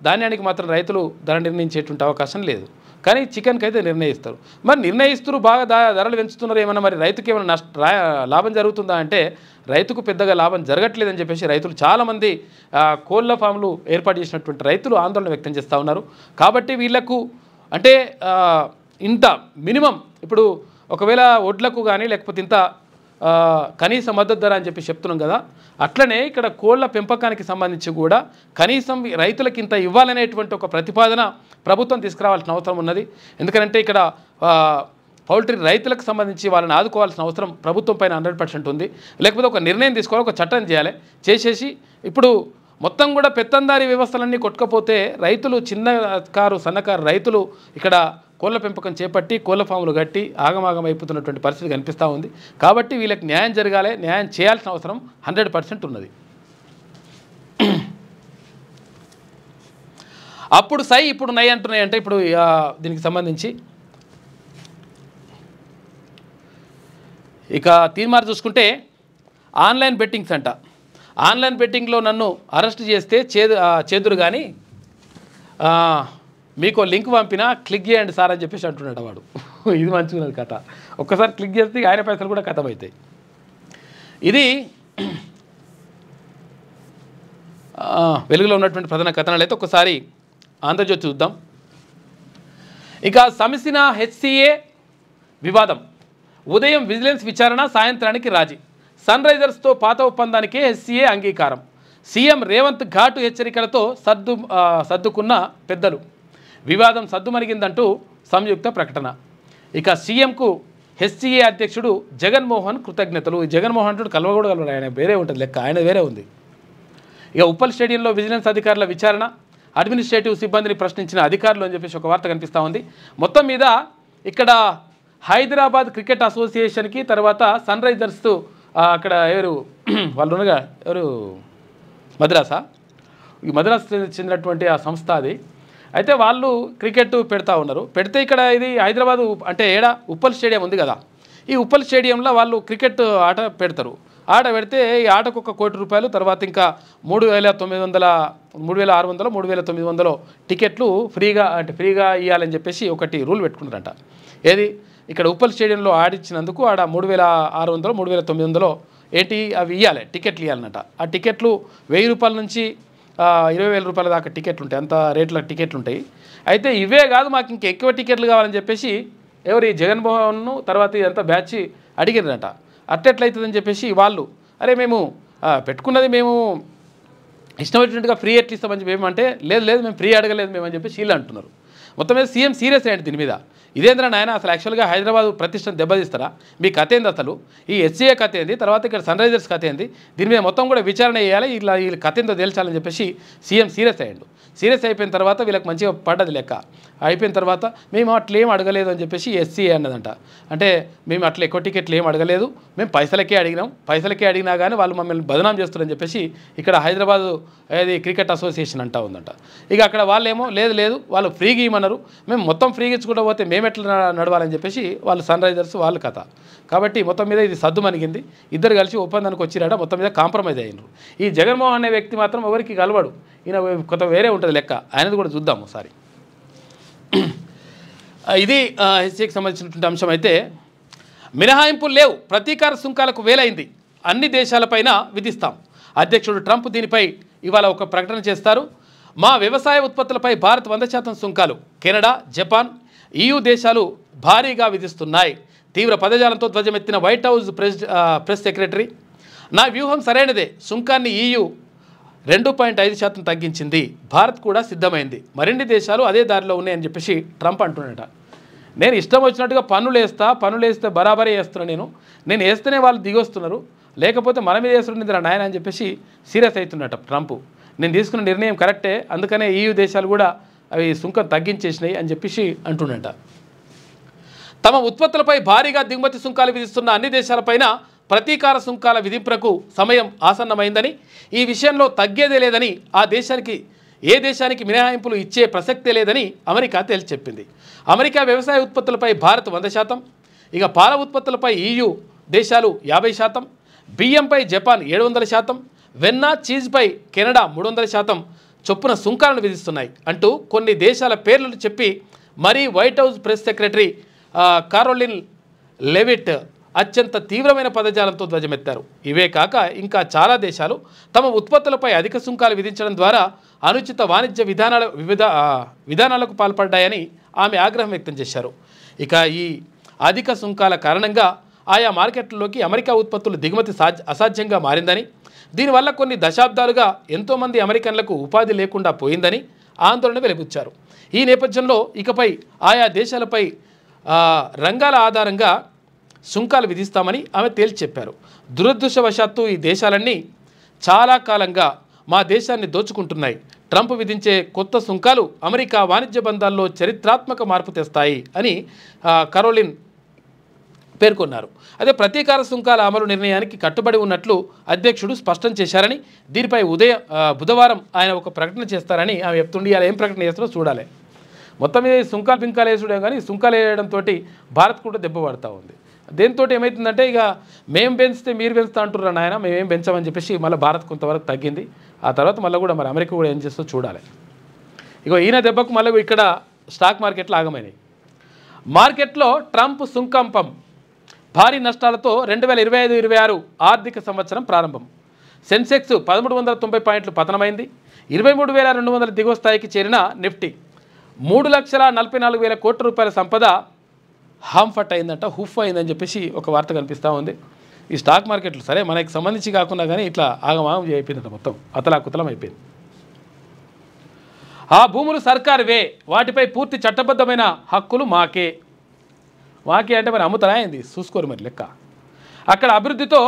Speaker 1: ధాన్యానికి మాత్రం రైతులు ధర నిర్ణయించేటువంటి అవకాశం లేదు, కానీ చికెన్కి అయితే నిర్ణయిస్తారు. మరి నిర్ణయిస్తారు, బాగా ధరలు పెంచుతున్నారు, ఏమన్నా మరి రైతుకి ఏమైనా లాభం జరుగుతుందా అంటే రైతుకు పెద్దగా లాభం జరగట్లేదని చెప్పేసి రైతులు చాలామంది కోళ్ళ ఫామ్లు ఏర్పాటు చేసినటువంటి రైతులు ఆందోళన వ్యక్తం చేస్తూ ఉన్నారు. కాబట్టి వీళ్లకు అంటే ఇంత మినిమం ఇప్పుడు ఒకవేళ వడ్లకు కానీ లేకపోతే ఇంత కనీస మద్దతు ధర అని చెప్పి చెప్తున్నాం కదా, అట్లనే ఇక్కడ కోళ్ళ పెంపకానికి సంబంధించి కూడా కనీసం రైతులకు ఇంత ఇవ్వాలనేటువంటి ఒక ప్రతిపాదన ప్రభుత్వం తీసుకురావాల్సిన అవసరం ఉన్నది. ఎందుకంటే ఇక్కడ పౌల్ట్రీ రైతులకు సంబంధించి వాళ్ళని ఆదుకోవాల్సిన అవసరం ప్రభుత్వం పైన 100% ఉంది. లేకపోతే ఒక నిర్ణయం తీసుకోవాలి, ఒక చట్టం చేయాలి, చేసేసి ఇప్పుడు మొత్తం కూడా పెత్తందారీ వ్యవస్థలన్నీ కొట్టుకపోతే రైతులు, చిన్నకారు సన్నకారు రైతులు ఇక్కడ కోళ్ళ పెంపకం చేపట్టి కోళ్ళ ఫాములు కట్టి ఆగమాగం అయిపోతున్నటువంటి పరిస్థితి కనిపిస్తూ ఉంది. కాబట్టి వీళ్ళకి న్యాయం జరగాలి, న్యాయం చేయాల్సిన అవసరం 100% ఉన్నది. అప్పుడు సై ఇప్పుడు నై అంటున్నాయి. అంటే ఇప్పుడు దీనికి సంబంధించి ఇక తీర్మానం చూసుకుంటే ఆన్లైన్ బెట్టింగ్స్ అంట. ఆన్లైన్ బెట్టింగ్లో నన్ను అరెస్ట్ చేస్తే చేదురు కానీ మీకు లింక్ పంపినా క్లిక్ చేయండి సార్ అని చెప్పేసి అంటున్నాడు వాడు. ఇది మంచిగా కథ. ఒక్కసారి క్లిక్ చేస్తే ఆయన పైసలు కూడా ఖతమవుతాయి. ఇది వెలుగులో ఉన్నటువంటి ప్రధాన కథనాలు అయితే ఒకసారి ఆంధ్రజ్యోతి చూద్దాం. ఇక సమిసిన హెచ్సిఏ వివాదం, ఉదయం విజిలెన్స్ విచారణ, సాయంత్రానికి రాజీ. సన్ రైజర్స్తో పాత ఒప్పందానికే హెచ్సిఏ అంగీకారం. సీఎం రేవంత్ ఘాటు హెచ్చరికలతో సర్దుకున్న పెద్దలు, వివాదం సద్దుమణిగిందంటూ సంయుక్త ప్రకటన. ఇక సీఎంకు హెచ్సీఏ అధ్యక్షుడు జగన్మోహన్ కృతజ్ఞతలు. ఈ జగన్మోహన్ అంటూ కలవకూడదు, ఆయన వేరే ఉంటుంది లెక్క, ఆయన వేరే ఉంది. ఇక ఉప్పల్ స్టేడియంలో విజిలెన్స్ అధికారుల విచారణ, అడ్మినిస్ట్రేటివ్ సిబ్బందిని ప్రశ్నించిన అధికారులు అని చెప్పేసి ఒక వార్త కనిపిస్తూ ఉంది. మొత్తం మీద ఇక్కడ హైదరాబాద్ క్రికెట్ అసోసియేషన్కి తర్వాత సన్ రైజర్స్ అక్కడ ఎవరు వాళ్ళు ఉండగా ఎవరు మద్రాసా, ఈ మద్రాసు చెందినటువంటి ఆ సంస్థ అది. అయితే వాళ్ళు క్రికెట్ పెడతా ఉన్నారు. పెడితే ఇక్కడ ఇది హైదరాబాదు అంటే ఉప్పల్ స్టేడియం ఉంది కదా, ఈ ఉప్పల్ స్టేడియంలో వాళ్ళు క్రికెట్ ఆట పెడతారు. ఆట పెడితే ఈ ఆటకు ₹1 కోటి, తర్వాత ఇంకా 3,900, 3,600, 3,900 టికెట్లు ఫ్రీగా ఇవ్వాలని చెప్పేసి ఒకటి రూల్ పెట్టుకున్నారంట. ఏది ఇక్కడ ఉప్పల్ స్టేడియంలో ఆడిచ్చినందుకు ఆడ 3,600, 3,900 ఏంటి అవి ఇవ్వాలి, టికెట్లు ఇవ్వాలన్నట. ఆ టికెట్లు ₹1,000 నుంచి ₹20,000 దాకా టికెట్లు ఉంటాయి, అంత రేట్ల టికెట్లు ఉంటాయి. అయితే ఇవే కాదు మాకు ఇంకా ఎక్కువ టికెట్లు కావాలని చెప్పేసి ఎవరి జగన్మోహన్ తర్వాత ఇదంతా బ్యాచ్ అడిగిరట. అట్టెట్లయితుందని చెప్పేసి వాళ్ళు అరే మేము పెట్టుకున్నది మేము ఇష్టం వచ్చినట్టుగా ఫ్రీ ఎట్లు ఇస్తామని చెప్పి ఏమంటే లేదు మేము ఫ్రీ అడగలేదు మేము అని చెప్పేసి వీళ్ళు అంటున్నారు. మొత్తం మీద సీఎం సీరియస్ అయ్యండి దీని మీద. ఇదేంద్రా నాయన అసలు యాక్చువల్గా హైదరాబాద్ ప్రతిష్టను దెబ్బతీస్తారా? మీ కథ ఏంది అసలు? ఈ హెచ్సీఏ కథ ఏంది, తర్వాత ఇక్కడ సన్ రైజర్స్ కథ ఏంది? దీని మీద మొత్తం కూడా విచారణ చేయాలి, ఇలా వీళ్ళ కథ ఏందో తేల్చాలని చెప్పేసి సీఎం సీరియస్ అయ్యాడు. సీరియస్ అయిపోయిన తర్వాత వీళ్ళకి మంచిగా పడ్డది లెక్క. అయిపోయిన తర్వాత మేము అట్లా ఏం అడగలేదు అని చెప్పేసి హెచ్సీఏ అన్నదంట. అంటే మేము అట్లా ఎక్కువ టికెట్లు ఏం అడగలేదు, మేము పైసలకే అడిగినా కానీ వాళ్ళు మమ్మల్ని బదనాం చేస్తారని చెప్పేసి ఇక్కడ హైదరాబాదు అది క్రికెట్ అసోసియేషన్ అంటా ఉందంట. ఇక అక్కడ వాళ్ళేమో లేదు వాళ్ళు ఫ్రీగా ఇవ్వమన్నారు, మేము మొత్తం ఫ్రీగా ఇచ్చుకుంటూ పోతే మేము ఎట్లా నడవాలని చెప్పేసి వాళ్ళు సన్ రైజర్స్ వాళ్ళ కథ. కాబట్టి మొత్తం మీద ఇది సద్దుమణిగింది. ఇద్దరు కలిసి ఒప్పందానికి వచ్చిరాట, మొత్తం మీద కాంప్రమైజ్ అయినారు. ఈ జగన్మోహన్ అనే వ్యక్తి మాత్రం ఎవరికి కలవడు, ఈయన కొంత వేరే ఉంటుంది లెక్క. ఆయనది కూడా చూద్దాం ఒకసారి. ఇది హెచ్సీఏకి సంబంధించినటువంటి అంశం. అయితే మినహాయింపులు లేవు, ప్రతీకార సుంకాలకు వేలైంది, అన్ని దేశాలపైన విధిస్తాం. అధ్యక్షుడు ట్రంప్ దీనిపై ఇవాళ ఒక ప్రకటన చేస్తారు. మా వ్యవసాయ ఉత్పత్తులపై భారత్ 100% సుంకాలు కెనడా, జపాన్, EU దేశాలు భారీగా విధిస్తున్నాయి. తీవ్ర పదజాలంతో ధ్వజమెత్తిన వైట్ హౌస్ ప్రెస్ సెక్రటరీ, నా వ్యూహం సరైనదే, సుంకాన్ని EU 2.5% తగ్గించింది, భారత్ కూడా సిద్ధమైంది, మరిన్ని దేశాలు అదే దారిలో ఉన్నాయని చెప్పేసి ట్రంప్ అంటున్నాడట. నేను ఇష్టం వచ్చినట్టుగా పన్నులు వేస్తే బరాబరే వేస్తున్నాను, నేను వేస్తేనే వాళ్ళు దిగొస్తున్నారు, లేకపోతే మన మీద వేస్తుండే నాయన అని చెప్పేసి సీరియస్ అవుతున్నట ట్రంప్. నేను తీసుకున్న నిర్ణయం కరెక్టే, అందుకనే EU దేశాలు కూడా అవి సుంకం తగ్గించేసినాయి అని చెప్పేసి అంటున్నట. తమ ఉత్పత్తులపై భారీగా దిగుమతి సుంకాలు విధిస్తున్న అన్ని దేశాలపైన ప్రతీకార సుంకాల విధింపునకు సమయం ఆసన్నమైందని, ఈ విషయంలో తగ్గేదే లేదని, ఏ దేశానికి మినహాయింపులు ఇచ్చే ప్రసక్తే లేదని అమెరికా తేల్చి చెప్పింది. అమెరికా వ్యవసాయ ఉత్పత్తులపై భారత్ 100%, ఇక పాల ఉత్పత్తులపై EU దేశాలు 50%, బియ్యంపై జపాన్ 700%, వెన్న, చీజ్పై కెనడా 300% చొప్పున సుంకాలను విధిస్తున్నాయి అంటూ కొన్ని దేశాల పేర్లను చెప్పి మరీ white house press secretary Caroline లెవిట్ అత్యంత తీవ్రమైన పదజాలంతో ధ్వజమెత్తారు. ఇవే కాక ఇంకా చాలా దేశాలు తమ ఉత్పత్తులపై అధిక సుంకాలు విధించడం ద్వారా అనుచిత వాణిజ్య విధానాలకు పాల్పడ్డాయని ఆమె ఆగ్రహం వ్యక్తం చేశారు. ఇక ఈ అధిక సుంకాల కారణంగా ఆయా మార్కెట్లలోకి అమెరికా ఉత్పత్తులు దిగుమతి అసాధ్యంగా మారిందని, దీనివల్ల కొన్ని దశాబ్దాలుగా ఎంతోమంది అమెరికన్లకు ఉపాధి లేకుండా పోయిందని ఆందోళన వెలిబుచ్చారు. ఈ నేపథ్యంలో ఇకపై ఆయా దేశాలపై రంగాల ఆధారంగా సుంకాలు విధిస్తామని ఆమె తేల్చి చెప్పారు. దురదృష్టవశాత్తు ఈ దేశాలన్నీ చాలా కాలంగా మా దేశాన్ని దోచుకుంటున్నాయి. ట్రంప్ విధించే కొత్త సుంకాలు అమెరికా వాణిజ్య బంధాల్లో చరిత్రాత్మక మార్పు తెస్తాయి అని కరోలిన్ పేర్కొన్నారు. అదే ప్రతీకార సుంకాల అమలు నిర్ణయానికి కట్టుబడి ఉన్నట్లు అధ్యక్షుడు స్పష్టం చేశారని, దీనిపై బుధవారం ఆయన ఒక ప్రకటన చేస్తారని ఆమె చెప్తుండి. అలా ఏం ప్రకటన చేస్తారో చూడాలి. మొత్తం మీద పింకాలు వేసుడే కానీ సుంకాలు వేయడంతో భారత్ కూడా దెబ్బ పడుతూ ఉంది. దేంతో ఏమవుతుందంటే ఇక మేము పెంచితే మీరు పెంచుతా అంటున్నారు నాయన, మేమేం పెంచామని చెప్పేసి మళ్ళీ భారత్ కొంతవరకు తగ్గింది. ఆ తర్వాత మళ్ళీ కూడా మరి అమెరికా కూడా ఏం చేస్తో చూడాలి. ఇక ఈయన దెబ్బకు మళ్ళీ ఇక్కడ స్టాక్ మార్కెట్లు ఆగమైనాయి. మార్కెట్లో ట్రంప్ సుంకంపం భారీ నష్టాలతో 2025-26 ఆర్థిక సంవత్సరం ప్రారంభం. సెన్సెక్స్ 1390 పాయింట్లు పతనమైంది. 23,200 దిగువ స్థాయికి చేరిన నిఫ్టీ 3,44,000 కోట్ల రూపాయల సంపద హుఫ్ అయిందని చెప్పేసి ఒక వార్త కనిపిస్తూ ఉంది. ఈ స్టాక్ మార్కెట్లు సరే మనకి సంబంధించి కాకుండా కానీ ఇట్లా ఆగమాగం అయిపోయిందంట, మొత్తం అతలాకుతలం అయిపోయింది. ఆ భూములు సర్కారువే, వాటిపై పూర్తి చట్టబద్ధమైన హక్కులు మాకే. మాకే అంటే మరి అమ్ముతారా ఏంది, చూసుకోరు మరి లెక్క. అక్కడ అభివృద్ధితో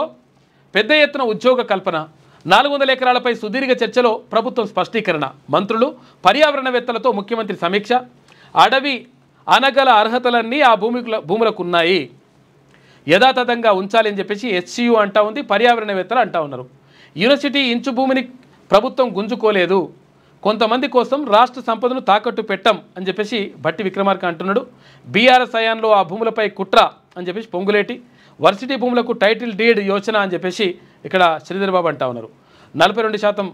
Speaker 1: పెద్ద ఎత్తున ఉద్యోగ కల్పన, 400 ఎకరాలపై సుదీర్ఘ చర్చలో ప్రభుత్వం స్పష్టీకరణ, మంత్రులు పర్యావరణవేత్తలతో ముఖ్యమంత్రి సమీక్ష. అడవి అనగల అర్హతలన్నీ ఆ భూములకు ఉన్నాయి, యథాతథంగా ఉంచాలి అని చెప్పేసి హెచ్సియు అంటా ఉంది, పర్యావరణవేత్తలు అంటా ఉన్నారు. యూనివర్సిటీ ఇంచు భూమిని ప్రభుత్వం గుంజుకోలేదు, కొంతమంది కోసం రాష్ట్ర సంపదను తాకట్టు పెట్టం అని చెప్పేసి భట్టి విక్రమార్క అంటున్నాడు. బీఆర్ఎస్ హయాంలో ఆ భూములపై కుట్ర అని చెప్పేసి పొంగులేటి. వర్సిటీ భూములకు టైటిల్ డీడ్ యోచన అని చెప్పేసి ఇక్కడ శ్రీధర్ బాబు అంటా ఉన్నారు. 42%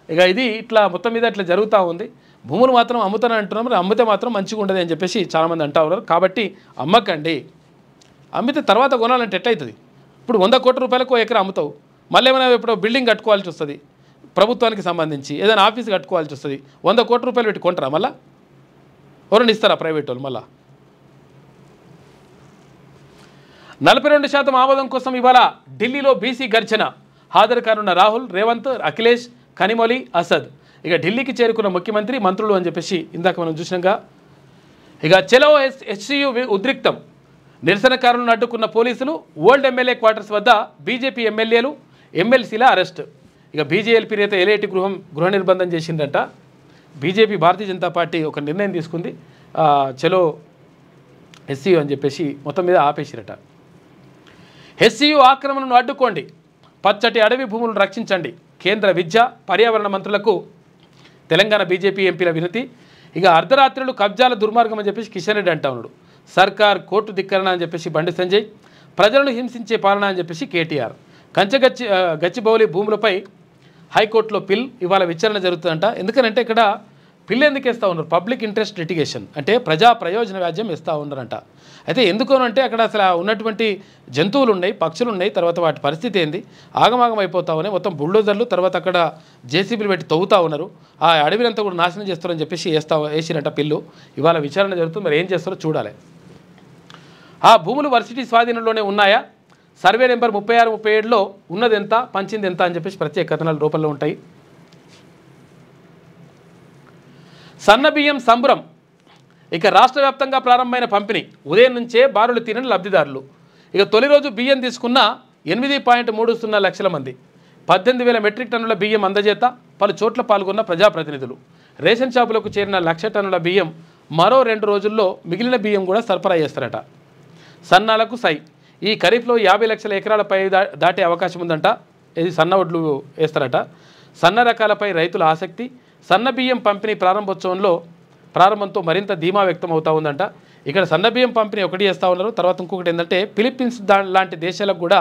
Speaker 1: ఇక ఇది ఇట్లా మొత్తం మీద ఇట్లా జరుగుతూ ఉంది. భూములు మాత్రం అమ్ముతానని అంటున్నారు, మరి అమ్మితే మాత్రం మంచిగా ఉండదు అని చెప్పేసి చాలామంది అంటా ఉన్నారు. కాబట్టి అమ్మకండి, అమ్మితే తర్వాత కొనాలంటే ఎట్లయితుంది? ఇప్పుడు 100 కోట్ల రూపాయలకు ఎకరా అమ్ముతావు, మళ్ళీ ఏమైనా ఇప్పుడు బిల్డింగ్ కట్టుకోవాల్సి వస్తుంది, ప్రభుత్వానికి సంబంధించి ఏదైనా ఆఫీస్ కట్టుకోవాల్సి వస్తుంది, 100 కోట్ల రూపాయలు పెట్టి కొంటారా? మళ్ళీ ఎవరైనా ఇస్తారా ప్రైవేట్ వాళ్ళు? మళ్ళీ 42% ఆమోదం కోసం ఇవాళ ఢిల్లీలో బీసీ గర్జన. హాజరు కానున్న రాహుల్, రేవంత్, అఖిలేష్, కనిమొలి, అసద్. ఇక ఢిల్లీకి చేరుకున్న ముఖ్యమంత్రి, మంత్రులు అని చెప్పేసి ఇందాక మనం చూసినాక. ఇక చెలో హెచ్సియు ఉద్రిక్తం, నిరసనకారులను అడ్డుకున్న పోలీసులు. ఓల్డ్ ఎమ్మెల్యే క్వార్టర్స్ వద్ద బీజేపీ ఎమ్మెల్యేలు, ఎమ్మెల్సీల అరెస్ట్. ఇక బీజేఎల్పీ నేత ఎలేటి గృహ నిర్బంధం చేసిందంట. బీజేపీ భారతీయ జనతా పార్టీ ఒక నిర్ణయం తీసుకుంది, చెలో హెచ్సియు అని చెప్పేసి మొత్తం మీద ఆపేసిరట. హెచ్సియు ఆక్రమణను అడ్డుకోండి, పచ్చటి అడవి భూములను రక్షించండి. కేంద్ర విద్య, పర్యావరణ మంత్రులకు తెలంగాణ బీజేపీ ఎంపీల వినతి. ఇక అర్ధరాత్రులు కబ్జాల దుర్మార్గం అని చెప్పేసి కిషన్ రెడ్డి అంటా ఉన్నాడు. సర్కార్ కోర్టు ధిక్కరణ అని చెప్పేసి బండి సంజయ్. ప్రజలను హింసించే పాలన అని చెప్పేసి కేటీఆర్. గచ్చిబౌలి భూములపై హైకోర్టులో పిల్ ఇవాళ విచారణ జరుగుతుందంట. ఎందుకంటే ఇక్కడ పిల్ ఎందుకు వేస్తూ ఉన్నారు? పబ్లిక్ ఇంట్రెస్ట్ లిటిగేషన్ అంటే ప్రజా ప్రయోజన వ్యాజ్యం వేస్తూ ఉన్నారంట. అయితే ఎందుకోనంటే అక్కడ అసలు ఉన్నటువంటి జంతువులు ఉన్నాయి, పక్షులు ఉన్నాయి, తర్వాత వాటి పరిస్థితి ఏంది, ఆగమాగం అయిపోతా ఉన్నాయి. మొత్తం బుల్డోజర్లు, తర్వాత అక్కడ జేసీబీలు పెట్టి తవ్వుతూ ఉన్నారు. ఆ అడవినంతా కూడా నాశనం చేస్తారని చెప్పేసి వేసిరంట పిల్లు. ఇవాళ విచారణ జరుగుతుంది, మరి ఏం చేస్తారో చూడాలి. ఆ భూములు వర్సిటీ స్వాధీనంలోనే ఉన్నాయా? సర్వే నెంబర్ 36, 37లో ఉన్నది ఎంత, పంచింది ఎంత అని చెప్పేసి ప్రత్యేక కథనాల రూపంలో ఉంటాయి. సన్న బియ్యం సంబరం. ఇక రాష్ట్ర వ్యాప్తంగా ప్రారంభమైన పంపిణీ. ఉదయం నుంచే బారులు తీరని లబ్ధిదారులు. ఇక తొలి రోజు బియ్యం తీసుకున్న 8.30 లక్షల మంది. 18,000 మెట్రిక్ టన్నుల బియ్యం అందజేత. పలు చోట్ల పాల్గొన్న ప్రజాప్రతినిధులు. రేషన్ షాపులకు చేరిన 1,00,000 టన్నుల బియ్యం. మరో 2 రోజుల్లో మిగిలిన బియ్యం కూడా సరఫరా చేస్తారట. సన్నాలకు సై. ఈ ఖరీఫ్లో 50 లక్షల ఎకరాలపై దాటే అవకాశం ఉందంట. ఇది సన్న ఒడ్లు వేస్తారట. సన్న రకాలపై రైతుల ఆసక్తి. సన్న బియ్యం పంపిణీ ప్రారంభంతో మరింత ధీమా వ్యక్తం అవుతూ ఉందంట. ఇక్కడ సన్న బియ్యం పంపిణీ ఒకటి చేస్తూ ఉన్నారు. తర్వాత ఇంకొకటి ఏంటంటే ఫిలిప్పీన్స్ లాంటి దేశాలకు కూడా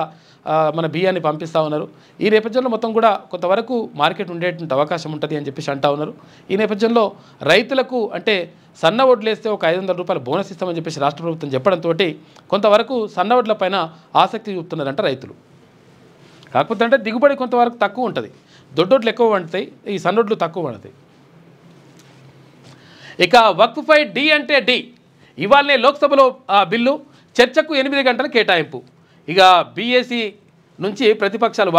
Speaker 1: మన బియ్యాన్ని పంపిస్తూ ఉన్నారు. ఈ నేపథ్యంలో మొత్తం కూడా కొంతవరకు మార్కెట్ ఉండేటువంటి అవకాశం ఉంటుంది అని చెప్పేసి అంటూ ఉన్నారు. ఈ నేపథ్యంలో రైతులకు అంటే సన్న వడ్లు వేస్తే ఒక 500 రూపాయలు బోనస్ ఇస్తామని చెప్పేసి రాష్ట్ర ప్రభుత్వం చెప్పడంతో కొంతవరకు సన్న వడ్ల పైన ఆసక్తి చూపుతున్నారంట రైతులు. కాకపోతే అంటే దిగుబడి కొంతవరకు తక్కువ ఉంటుంది, దొడ్డొడ్లు ఎక్కువ పండుతాయి, ఈ సన్నొడ్లు తక్కువ పండుతాయి. ఇక వక్ఫ్పై డి అంటే డి. ఇవాళనే లోక్సభలో బిల్లు చర్చకు 8 గంటల కేటాయింపు. ఇక బీఏసీ నుంచి ప్రతిపక్షాలు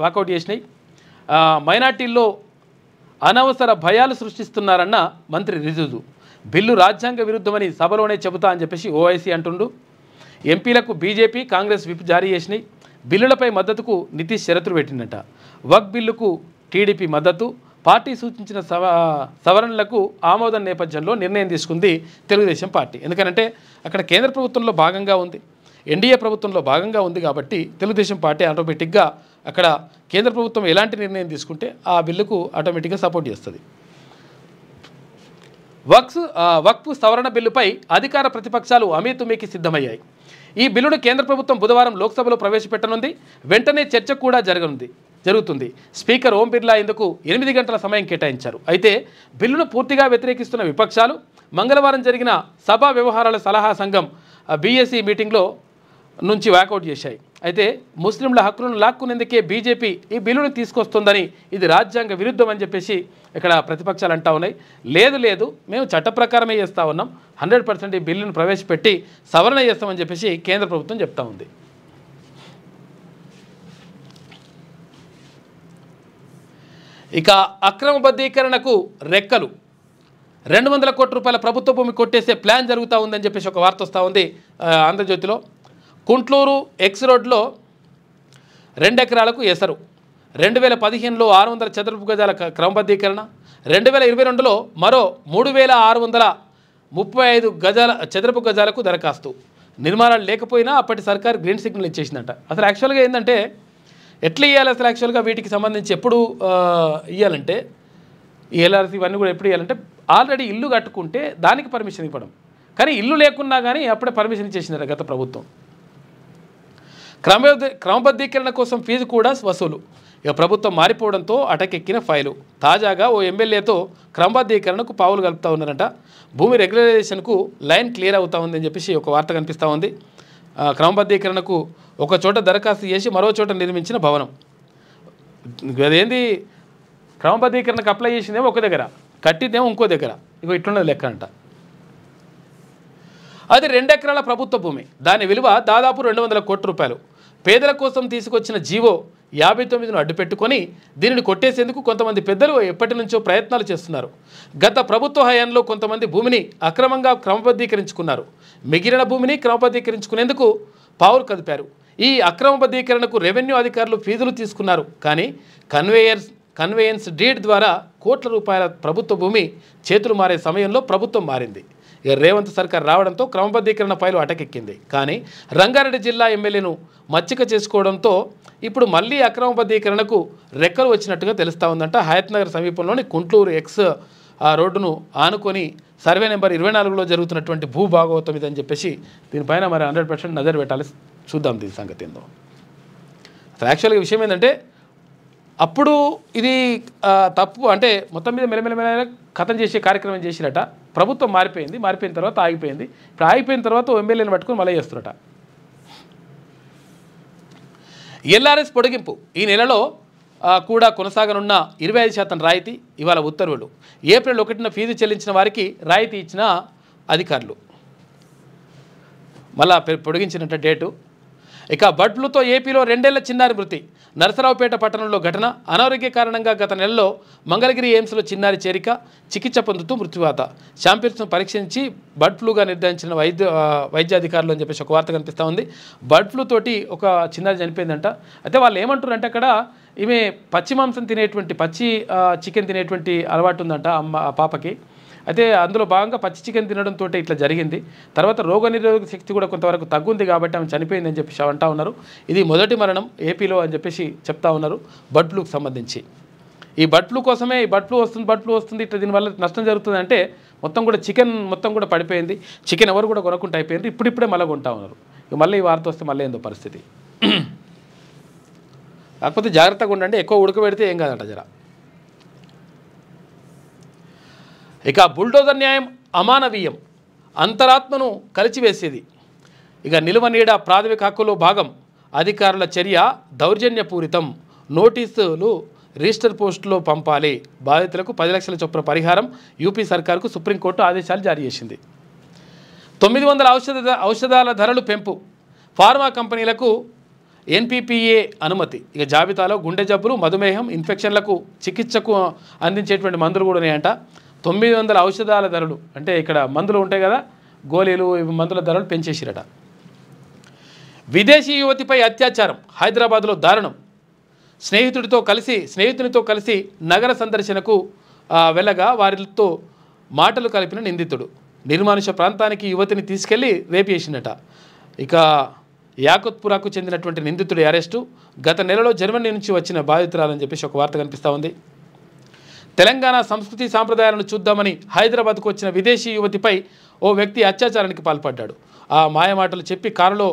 Speaker 1: వాకౌట్ చేసినాయి. మైనార్టీల్లో అనవసర భయాలు సృష్టిస్తున్నారన్న మంత్రి రిజిజు. బిల్లు రాజ్యాంగ విరుద్ధమని సభలోనే చెబుతా అని చెప్పేసి ఓవైసీ అంటుండు. ఎంపీలకు బీజేపీ, కాంగ్రెస్ విప్ జారీ చేసినాయి. బిల్లులపై మద్దతుకు నితీష్ షరతులు పెట్టిందట. వక్ బిల్లుకు టీడీపీ మద్దతు. పార్టీ సూచించిన సవరణలకు ఆమోదం నేపథ్యంలో నిర్ణయం తీసుకుంది తెలుగుదేశం పార్టీ. ఎందుకంటే అక్కడ కేంద్ర ప్రభుత్వంలో భాగంగా ఉంది, ఎన్డీఏ ప్రభుత్వంలో భాగంగా ఉంది కాబట్టి తెలుగుదేశం పార్టీ ఆటోమేటిక్గా అక్కడ కేంద్ర ప్రభుత్వం ఎలాంటి నిర్ణయం తీసుకుంటే ఆ బిల్లుకు ఆటోమేటిక్గా సపోర్ట్ చేస్తుంది. వక్ఫ్ సవరణ బిల్లుపై అధికార ప్రతిపక్షాలు అమీతుమీకి సిద్ధమయ్యాయి. ఈ బిల్లును కేంద్ర ప్రభుత్వం బుధవారం లోక్సభలో ప్రవేశపెట్టనుంది. వెంటనే చర్చ కూడా జరుగుతుంది. స్పీకర్ ఓం బిర్లా ఇందుకు 8 గంటల సమయం కేటాయించారు. అయితే బిల్లును పూర్తిగా వ్యతిరేకిస్తున్న విపక్షాలు మంగళవారం జరిగిన సభా వ్యవహారాల సలహా సంఘం బీఏసీ మీటింగ్లో నుంచి వాకౌట్ చేశాయి. అయితే ముస్లింల హక్కులను లాక్కునేందుకే బీజేపీ ఈ బిల్లును తీసుకొస్తుందని, ఇది రాజ్యాంగ విరుద్ధం అని చెప్పేసి ఇక్కడ ప్రతిపక్షాలు అంటా ఉన్నాయి. లేదు మేము చట్ట ప్రకారమే చేస్తూ ఉన్నాం, 100% ఈ బిల్లును ప్రవేశపెట్టి సవరణ చేస్తామని చెప్పేసి కేంద్ర ప్రభుత్వం చెప్తా ఉంది. ఇక అక్రమబద్ధీకరణకు రెక్కలు 200 కోట్ల రూపాయల ప్రభుత్వ భూమి కొట్టేసే ప్లాన్ జరుగుతూ ఉందని చెప్పేసి ఒక వార్త వస్తూ ఉంది ఆంధ్రజ్యోతిలో. కుంట్లూరు ఎక్స్ రోడ్లో 2 ఎకరాలకు ఎసరు. 2015లో 600 చదరపు గజాల క్రమబద్ధీకరణ, 2022లో మరో 3635 చదరపు గజాలకు దరఖాస్తు. నిర్మాణాలు లేకపోయినా అప్పటి సర్కార్ గ్రీన్ సిగ్నల్ ఇచ్చేసిందంట. అసలు యాక్చువల్గా ఏంటంటే ఎట్లా ఇవ్వాలి అసలు యాక్చువల్గా వీటికి సంబంధించి ఎప్పుడు ఇవ్వాలంటే ఈ ఎల్ఆర్సీ ఇవన్నీ కూడా ఎప్పుడు ఇవ్వాలంటే ఆల్రెడీ ఇల్లు కట్టుకుంటే దానికి పర్మిషన్ ఇవ్వడం, కానీ ఇల్లు లేకున్నా కానీ అప్పుడే పర్మిషన్ ఇచ్చేసినారు గత ప్రభుత్వం. క్రమబద్ధీకరణ కోసం ఫీజు కూడా వసూలు. ఇక ప్రభుత్వం మారిపోవడంతో అటకెక్కిన ఫైలు. తాజాగా ఓ ఎమ్మెల్యేతో క్రమబద్ధీకరణకు పావులు కలుపుతూ ఉన్నారంట. భూమి రెగ్యులరైజేషన్కు లైన్ క్లియర్ అవుతా ఉందని చెప్పేసి ఒక వార్త కనిపిస్తూ ఉంది. క్రమబద్ధీకరణకు ఒక చోట దరఖాస్తు చేసి మరో చోట నిర్మించిన భవనం. అదేంది క్రమబద్ధీకరణకు అప్లై చేసిందేమో ఒక దగ్గర, కట్టిందేమో ఇంకో దగ్గర. ఇగో ఇట్లున్నది లెక్క అంట. అది 2 ఎకరాల ప్రభుత్వ భూమి, దాని విలువ దాదాపు 200 కోట్ల రూపాయలు. పేదల కోసం తీసుకొచ్చిన జీవో 59ను అడ్డుపెట్టుకొని దీనిని కొట్టేసేందుకు కొంతమంది పెద్దలు ఎప్పటి నుంచో ప్రయత్నాలు చేస్తున్నారు. గత ప్రభుత్వ హయాంలో కొంతమంది భూమిని అక్రమంగా క్రమబద్ధీకరించుకున్నారు. మిగిలిన భూమిని క్రమబద్ధీకరించుకునేందుకు పావులు కదిపారు. ఈ అక్రమబద్ధీకరణకు రెవెన్యూ అధికారులు ఫీజులు తీసుకున్నారు. కానీ కన్వేయన్స్ డీడ్ ద్వారా కోట్ల రూపాయల ప్రభుత్వ భూమి చేతులు మారే సమయంలో ప్రభుత్వం మారింది. ఇక రేవంత్ సర్కార్ రావడంతో క్రమబద్ధీకరణ ఫైలు అటకెక్కింది. కానీ రంగారెడ్డి జిల్లా ఎమ్మెల్యేను మచ్చిక చేసుకోవడంతో ఇప్పుడు మళ్ళీ అక్రమబద్ధీకరణకు రెక్కలు వచ్చినట్టుగా తెలుస్తూ ఉందంట. హయత్నగర్ సమీపంలోని కుంట్లూరు ఎక్స్ రోడ్డును ఆనుకొని సర్వే నెంబర్ 24లో జరుగుతున్నటువంటి భూభాగవతం ఇదని చెప్పేసి దీనిపైన మరి 100% నజర్ పెట్టాలి. చూద్దాం దీని సంగతి ఏందో. అసలు యాక్చువల్గా విషయం ఏంటంటే అప్పుడు ఇది తప్పు అంటే మొత్తం మీద మెల్లమెల్ల కథం చేసే కార్యక్రమం చేసిరట. ప్రభుత్వం మారిపోయిన తర్వాత ఆగిపోయింది. ఇప్పుడు ఆగిపోయిన తర్వాత ఎమ్మెల్యేని పట్టుకొని మళ్ళీ చేస్తురట. ఎల్ఆర్ఎస్ పొడిగింపు ఈ నెలలో కూడా కొనసాగనున్న 25% రాయితీ ఇవాళ ఉత్తర్వులు. ఏప్రిల్ 1న ఫీజు చెల్లించిన వారికి రాయితీ ఇచ్చిన అధికారులు. మళ్ళా పొడిగించినట్టు డేటు. ఇక బర్డ్ ఫ్లూతో ఏపీలో 2 ఏళ్ల చిన్నారి మృతి. నరసరావుపేట పట్టణంలో ఘటన. అనారోగ్య కారణంగా గత నెలలో మంగళగిరి ఎయిమ్స్లో చిన్నారి చేరిక, చికిత్స పొందుతూ మృత్యువాత. శాంపిల్స్ను పరీక్షించి బర్డ్ ఫ్లూగా నిర్ధారించిన వైద్యాధికారులు అని చెప్పేసి ఒక వార్త కనిపిస్తూ ఉంది. బర్డ్ ఫ్లూ తోటి ఒక చిన్నారి చనిపోయిందంట. అయితే వాళ్ళు ఏమంటారంటే అక్కడ ఈమె పచ్చి మాంసం తినేటువంటి చికెన్ తినేటువంటి అలవాటు ఉందంట ఆ పాపకి. అయితే అందులో భాగంగా పచ్చి చికెన్ తినడంతో ఇట్లా జరిగింది. తర్వాత రోగనిరోధక శక్తి కూడా కొంతవరకు తగ్గుంది కాబట్టి ఆమె చనిపోయిందని చెప్పేసి అంటా ఉన్నారు. ఇది మొదటి మరణం ఏపీలో అని చెప్పేసి చెప్తా ఉన్నారు బర్డ్ ఫ్లూకి సంబంధించి. ఈ బర్డ్ ఫ్లూ కోసమే ఈ బర్డ్ ఫ్లూ వస్తుంది ఇట్లా దీనివల్ల నష్టం జరుగుతుంది అంటే మొత్తం కూడా చికెన్ మొత్తం కూడా పడిపోయింది. చికెన్ ఎవరు కూడా కొనకుండా అయిపోయింది. ఇప్పుడిప్పుడే మళ్ళీ కొంటా ఉన్నారు. ఇక మళ్ళీ ఈ వార్త వస్తే మళ్ళీ ఏందో పరిస్థితి. కాకపోతే జాగ్రత్తగా ఉండండి, ఎక్కువ ఉడకబెడితే ఏం కాదంట జర. ఇక బుల్డోజర్ న్యాయం అమానవీయం, అంతరాత్మను కలిచివేసేది. ఇక నిలువనీడ ప్రాథమిక హక్కులో భాగం. అధికారుల చర్య దౌర్జన్యపూరితం. నోటీసులు రిజిస్టర్ పోస్టులో పంపాలి. బాధితులకు 10 లక్షల చొప్పున పరిహారం. యూపీ సర్కార్కు సుప్రీంకోర్టు ఆదేశాలు జారీ చేసింది. 900 ఔషధాల ధరలు పెంపు. ఫార్మా కంపెనీలకు ఎన్పిపిఏ అనుమతి. ఇక జాబితాలో గుండె జబ్బులు, మధుమేహం, ఇన్ఫెక్షన్లకు చికిత్సకు అందించేటువంటి మందులు కూడా ఉన్నాయంట. 900 ఔషధాల ధరలు అంటే ఇక్కడ మందులు ఉంటాయి కదా, గోళీలు, మందుల ధరలు పెంచేసిరట. విదేశీ యువతిపై అత్యాచారం. హైదరాబాద్లో దారుణం. స్నేహితునితో కలిసి నగర సందర్శనకు వెళ్ళగా వారితో మాటలు కలిపిన నిందితుడు. నిర్మానుష ప్రాంతానికి యువతిని తీసుకెళ్లి రేపు చేసినట. ఇక యాకుత్పురాకు చెందినటువంటి నిందితుడి అరెస్టు. గత నెలలో జర్మనీ నుంచి వచ్చిన బాధితురాలని చెప్పేసి ఒక వార్త కనిపిస్తూ ఉంది. తెలంగాణ సంస్కృతి సాంప్రదాయాలను చూద్దామని హైదరాబాద్కు వచ్చిన విదేశీ యువతిపై ఓ వ్యక్తి అత్యాచారానికి పాల్పడ్డాడు. ఆ మాయమాటలు చెప్పి కారులో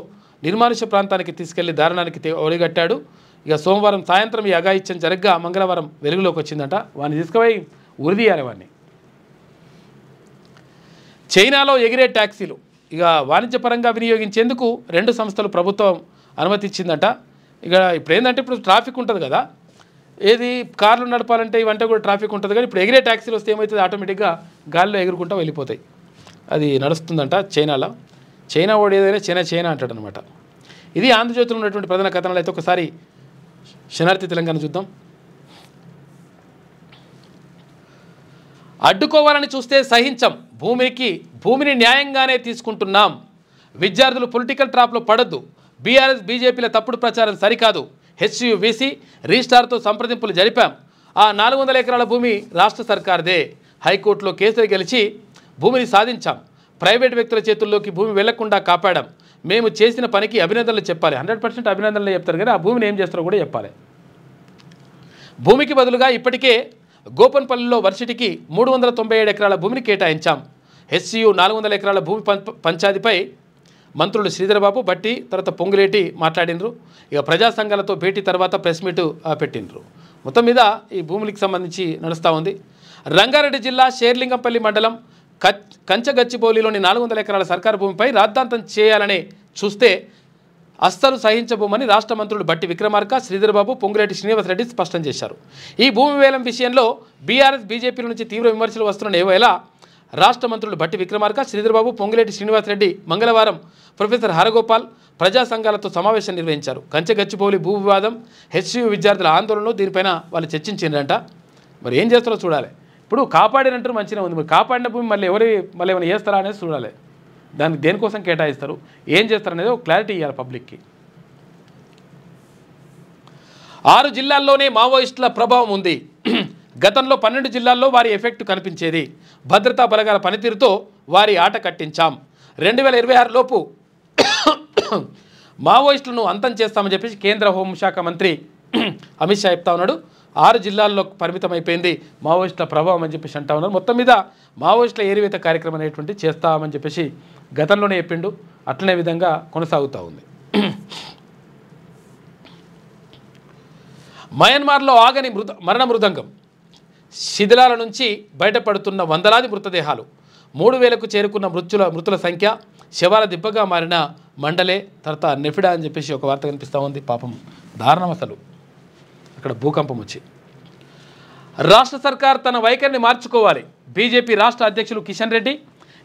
Speaker 1: నిర్మానుష ప్రాంతానికి తీసుకెళ్లి దారుణానికి ఒడిగట్టాడు. ఇక సోమవారం సాయంత్రం ఈ అఘాయిత్యం జరగ్గా మంగళవారం వెలుగులోకి వచ్చిందట. వాడిని తీసుకుపోయి ఉరిదీయాలి వాడిని. చైనాలో ఎగిరే ట్యాక్సీలు. ఇక వాణిజ్యపరంగా వినియోగించేందుకు 2 సంస్థలు ప్రభుత్వం అనుమతి ఇచ్చిందట. ఇక ఇప్పుడు ఏంటంటే ఇప్పుడు ట్రాఫిక్ ఉంటుంది కదా, ఏది కార్లు నడపాలంటే ఇవంటే కూడా ట్రాఫిక్ ఉంటుంది. కానీ ఇప్పుడు ఎగిరే ట్యాక్సీలు వస్తే ఏమవుతుంది, ఆటోమేటిక్గా గాల్లో ఎగురుకుంటూ వెళ్ళిపోతాయి. అది నడుస్తుందంట చైనాలో. చైనా వాడు ఏదైనా చైనా అంటాడు అనమాట. ఇది ఆంధ్రజ్యోతిలో ఉన్నటువంటి ప్రధాన కథనాలు. అయితే ఒకసారి శనార్థి తెలంగాణ చూద్దాం. అడ్డుకోవాలని చూస్తే సహించం, భూమిని న్యాయంగానే తీసుకుంటున్నాం, విద్యార్థులు పొలిటికల్ ట్రాప్లో పడొద్దు, బీఆర్ఎస్ బీజేపీల తప్పుడు ప్రచారం సరికాదు, హెచ్యువిసి రిజిస్ట్రార్తో సంప్రదింపులు జరిపాం, ఆ 400 ఎకరాల భూమి రాష్ట్ర సర్కార్దే, హైకోర్టులో కేసులు గెలిచి భూమిని సాధించాం, ప్రైవేట్ వ్యక్తుల చేతుల్లోకి భూమి వెళ్లకుండా కాపాడాం, మేము చేసిన పనికి అభినందనలు చెప్పాలి. 100% అభినందనలు చెప్తారు కానీ ఆ భూమిని ఏం చేస్తారో కూడా చెప్పాలి. భూమికి బదులుగా ఇప్పటికే గోపన్పల్లిలో వర్సిటీకి 397 ఎకరాల భూమిని కేటాయించాం. హెచ్సియు 400 ఎకరాల భూమి పంచాయతీపై మంత్రులు శ్రీధరబాబు, బట్టి, తర్వాత పొంగులేటి మాట్లాడినరు. ఇక ప్రజా సంఘాలతో భేటీ తర్వాత ప్రెస్ మీట్ పెట్టినరు. మొత్తం మీద ఈ భూములకు సంబంధించి నడుస్తూ ఉంది. రంగారెడ్డి జిల్లా షేర్లింగంపల్లి మండలం కంచగచ్చిబౌలిలోని 400 ఎకరాల సర్కారు భూమిపై రాద్ధాంతం చేయాలని చూస్తే అస్సలు సహించబోమని రాష్ట్ర మంత్రులు బట్టి విక్రమార్క, శ్రీధరబాబు, పొంగులేటి శ్రీనివాసరెడ్డి స్పష్టం చేశారు. ఈ భూమి వేలం విషయంలో బీఆర్ఎస్ బీజేపీల నుంచి తీవ్ర విమర్శలు వస్తున్న వేళ రాష్ట్ర మంత్రులు బట్టి విక్రమార్క, శ్రీధరబాబు, పొంగులేటి శ్రీనివాసరెడ్డి మంగళవారం ప్రొఫెసర్ హరగోపాల్ ప్రజా సంఘాలతో సమావేశం నిర్వహించారు. కంచగచ్చిబౌలి భూ వివాదం, హెచ్యు విద్యార్థుల ఆందోళనలు దీనిపైన వాళ్ళు చర్చించిందంట. మరి ఏం చేస్తారో చూడాలి. ఇప్పుడు కాపాడినంటారు మంచిగా ఉంది, మరి కాపాడిన భూమి మళ్ళీ ఏమైనా చేస్తారా అనేది చూడాలి. దానికి దేనికోసం కేటాయిస్తారు, ఏం చేస్తారు అనేది ఒక క్లారిటీ ఇవ్వాలి పబ్లిక్కి. 6 జిల్లాల్లోనే మావోయిస్టుల ప్రభావం ఉంది. గతంలో 12 జిల్లాల్లో వారి ఎఫెక్ట్ కనిపించేది. భద్రతా బలగాల పనితీరుతో వారి ఆట కట్టించాం. 2026 లోపు మావోయిస్టులను అంతం చేస్తామని చెప్పేసి కేంద్ర హోంశాఖ మంత్రి అమిత్ షా చెప్తా ఉన్నాడు. 6 జిల్లాల్లో పరిమితం అయిపోయింది మావోయిస్టుల ప్రభావం అని చెప్పేసి అంటా ఉన్నారు. మొత్తం మీద మావోయిస్టుల ఏరివేత కార్యక్రమం అనేటువంటి చేస్తామని చెప్పేసి గతంలోనే చెప్పిండు. అట్లనే విధంగా కొనసాగుతూ ఉంది. మయన్మార్లో ఆగని మరణ మృదంగం, శిథిలాల నుంచి బయటపడుతున్న వందలాది మృతదేహాలు, 3000కు చేరుకున్న మృతుల సంఖ్య, శవాల దిబ్బగా మారిన మండలే, తర్వాత నెఫిడా అని చెప్పేసి ఒక వార్త కనిపిస్తూ ఉంది. పాపం దారుణం అసలు. అక్కడ భూకంపం వచ్చి రాష్ట్ర సర్కార్ తన వైఖరిని మార్చుకోవాలి. బీజేపీ రాష్ట్ర అధ్యక్షులు కిషన్ రెడ్డి.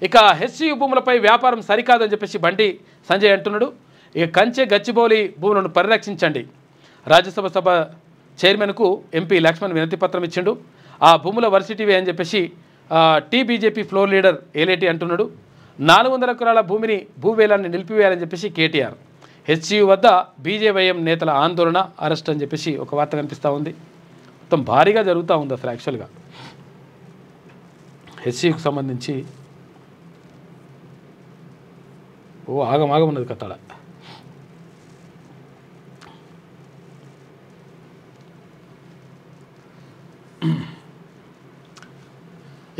Speaker 1: ఇక హెచ్సియు భూములపై వ్యాపారం సరికాదని చెప్పేసి బండి సంజయ్ అంటున్నాడు. ఇక కంచె గచ్చిబౌలి భూములను పరిరక్షించండి. రాజ్యసభ చైర్మన్కు ఎంపీ లక్ష్మణ్ వినతి పత్రం ఇచ్చిండు. ఆ భూముల వర్సిటీవే అని చెప్పేసి బీజేపీ ఫ్లోర్ లీడర్ ఏలేటి అంటున్నాడు. 400 ఎకరాల భూవేలాన్ని నిలిపివేయాలని చెప్పేసి కేటీఆర్. హెచ్సియు వద్ద బీజేవైఎం నేతల ఆందోళన, అరెస్ట్ అని చెప్పేసి ఒక వార్త కనిపిస్తూ ఉంది. మొత్తం భారీగా జరుగుతూ ఉంది అసలు. యాక్చువల్గా హెచ్సియుకు సంబంధించి ఆగమాగం ఉన్నది కథ.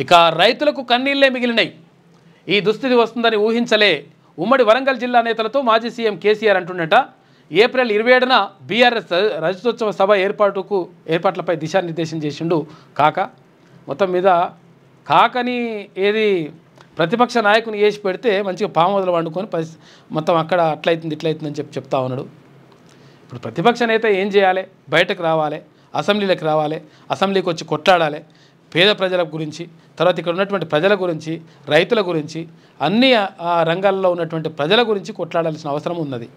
Speaker 1: ఇక రైతులకు కన్నీళ్లే మిగిలినాయి. ఈ దుస్థితి వస్తుందని ఊహించలే. ఉమ్మడి వరంగల్ జిల్లా నేతలతో మాజీ సీఎం కేసీఆర్ అంటున్నట. ఏప్రిల్ 27న బీఆర్ఎస్ రజతోత్సవ సభ ఏర్పాట్లపై దిశానిర్దేశం చేసిండు కాక. మొత్తం మీద కాకని ఏది ప్రతిపక్ష నాయకుని వేసి పెడితే మంచిగా పామోదలు వండుకొని మొత్తం అక్కడ అట్లయితుంది ఇట్లయితుందని చెప్తా ఉన్నాడు. ఇప్పుడు ప్రతిపక్ష నేత ఏం చేయాలి? బయటకు రావాలి, అసెంబ్లీలకు రావాలి, అసెంబ్లీకి వచ్చి కొట్లాడాలి, పేద ప్రజల గురించి, తర్వాత ఇక్కడ ఉన్నటువంటి ప్రజల గురించి, రైతుల గురించి, అన్ని రంగాల్లో ఉన్నటువంటి ప్రజల గురించి కొట్లాడాల్సిన అవసరం ఉన్నది.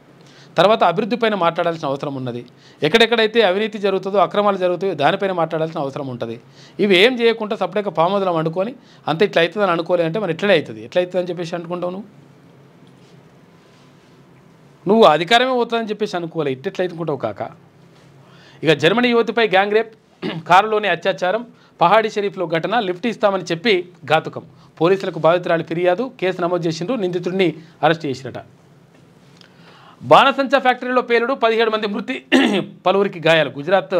Speaker 1: తర్వాత అభివృద్ధిపైన మాట్లాడాల్సిన అవసరం ఉన్నది. ఎక్కడెక్కడైతే అవినీతి జరుగుతుందో, అక్రమాలు జరుగుతాయో దానిపైన మాట్లాడాల్సిన అవసరం ఉంటుంది. ఇవి ఏం చేయకుండా సపరేట్గా పామోదలం వండుకొని అంత ఇట్లా అవుతుందని అనుకోలే అంటే మరి ఎట్లనే అవుతుంది, ఎట్లా అవుతుంది అని చెప్పేసి అనుకుంటావు. నువ్వు అధికారమే పోతుందని చెప్పేసి అనుకోలే, ఇట్లా అనుకుంటావు కాక. ఇక జర్మనీ యువతిపై గ్యాంగ్ రేప్, కారులోని అత్యాచారం, పహాడీ షరీఫ్లో ఘటన, లిఫ్ట్ ఇస్తామని చెప్పి ఘాతుకం, పోలీసులకు బాధితురాలి ఫిర్యాదు, కేసు నమోదు చేసిండ్రు, నిందితుడిని అరెస్ట్ చేసిరట. బాణసంచా ఫ్యాక్టరీలో పేలుడు, 17 మంది మృతి, పలువురికి గాయాలు. గుజరాత్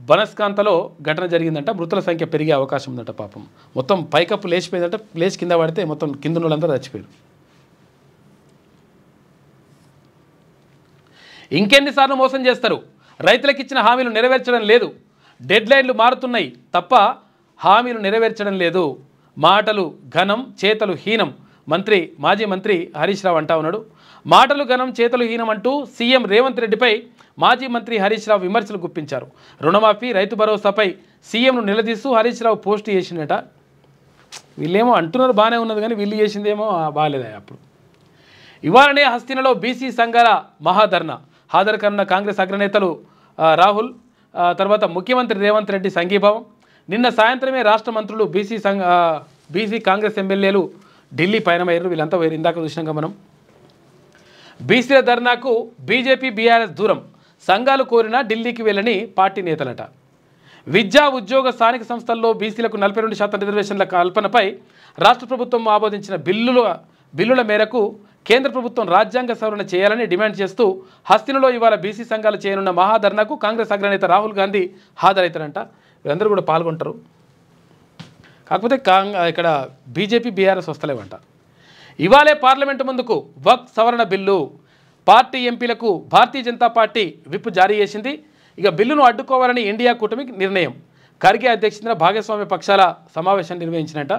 Speaker 1: బనస్కాంతలో ఘటన జరిగిందంట. మృతుల సంఖ్య పెరిగే అవకాశం ఉందట. పాపం మొత్తం పైకప్పు లేచిపోయిందంట. లేచి కింద పడితే మొత్తం కింద వాళ్ళందరూ చచ్చిపోయారు. ఇంకెన్నిసార్లు మోసం చేస్తారు? రైతులకు ఇచ్చిన హామీలు నెరవేర్చడం లేదు. డెడ్లైన్లు మారుతున్నాయి తప్ప హామీలు నెరవేర్చడం లేదు. మాటలు ఘనం, చేతలు హీనం. మాజీ మంత్రి హరీష్ రావు అంటా ఉన్నాడు. మాటలు ఘనం, చేతలు హీనం అంటూ సీఎం రేవంత్ రెడ్డిపై మాజీ మంత్రి హరీష్ రావు విమర్శలు గుప్పించారు. రుణమాఫీ, రైతు భరోసాపై సీఎంను నిలదీస్తూ హరీష్ రావు పోస్టు చేసిండట. వీళ్ళేమో అంటున్నారు బాగానే ఉన్నది కానీ వీళ్ళు చేసిందేమో బాగాలేదా. అప్పుడు ఇవాళనే హస్తినలో బీసీ సంఘాల మహాధర్నా. హాజరు కానున్న కాంగ్రెస్ అగ్రనేతలు రాహుల్, తర్వాత ముఖ్యమంత్రి రేవంత్ రెడ్డి సంఘీభావం. నిన్న సాయంత్రమే రాష్ట్ర మంత్రులు బీసీ కాంగ్రెస్ ఎమ్మెల్యేలు ఢిల్లీ పయనమయ్యారు. వీళ్ళంతా వేరు ఇందాక చూసినాక మనం. బీసీల ధర్నాకు బీజేపీ బీఆర్ఎస్ దూరం, సంఘాలు కోరినా ఢిల్లీకి వెళ్ళని పార్టీ నేతలట. విద్యా ఉద్యోగ స్థానిక సంస్థల్లో బీసీలకు 42% రిజర్వేషన్ల కల్పనపై రాష్ట్ర ప్రభుత్వం ఆమోదించిన బిల్లుల మేరకు కేంద్ర ప్రభుత్వం రాజ్యాంగ సవరణ చేయాలని డిమాండ్ చేస్తూ హస్తినలో ఇవాళ బీసీ సంఘాలు చేయనున్న మహాధర్నాకు కాంగ్రెస్ అగ్రనేత రాహుల్ గాంధీ హాజరవుతారంట. వీరందరూ కూడా పాల్గొంటారు. కాకపోతే ఇక్కడ బీజేపీ బీఆర్ఎస్ వస్తలేవంట. ఇవాళే పార్లమెంటు ముందుకు వక్ఫ్ సవరణ బిల్లు పార్టీ ఎంపీలకు భారతీయ జనతా పార్టీ విప్ జారీ చేసింది. ఇక బిల్లును అడ్డుకోవాలని ఇండియా కూటమి నిర్ణయం. ఖర్గే అధ్యక్షతన భాగస్వామ్య పక్షాల సమావేశాన్ని నిర్వహించినట్ట.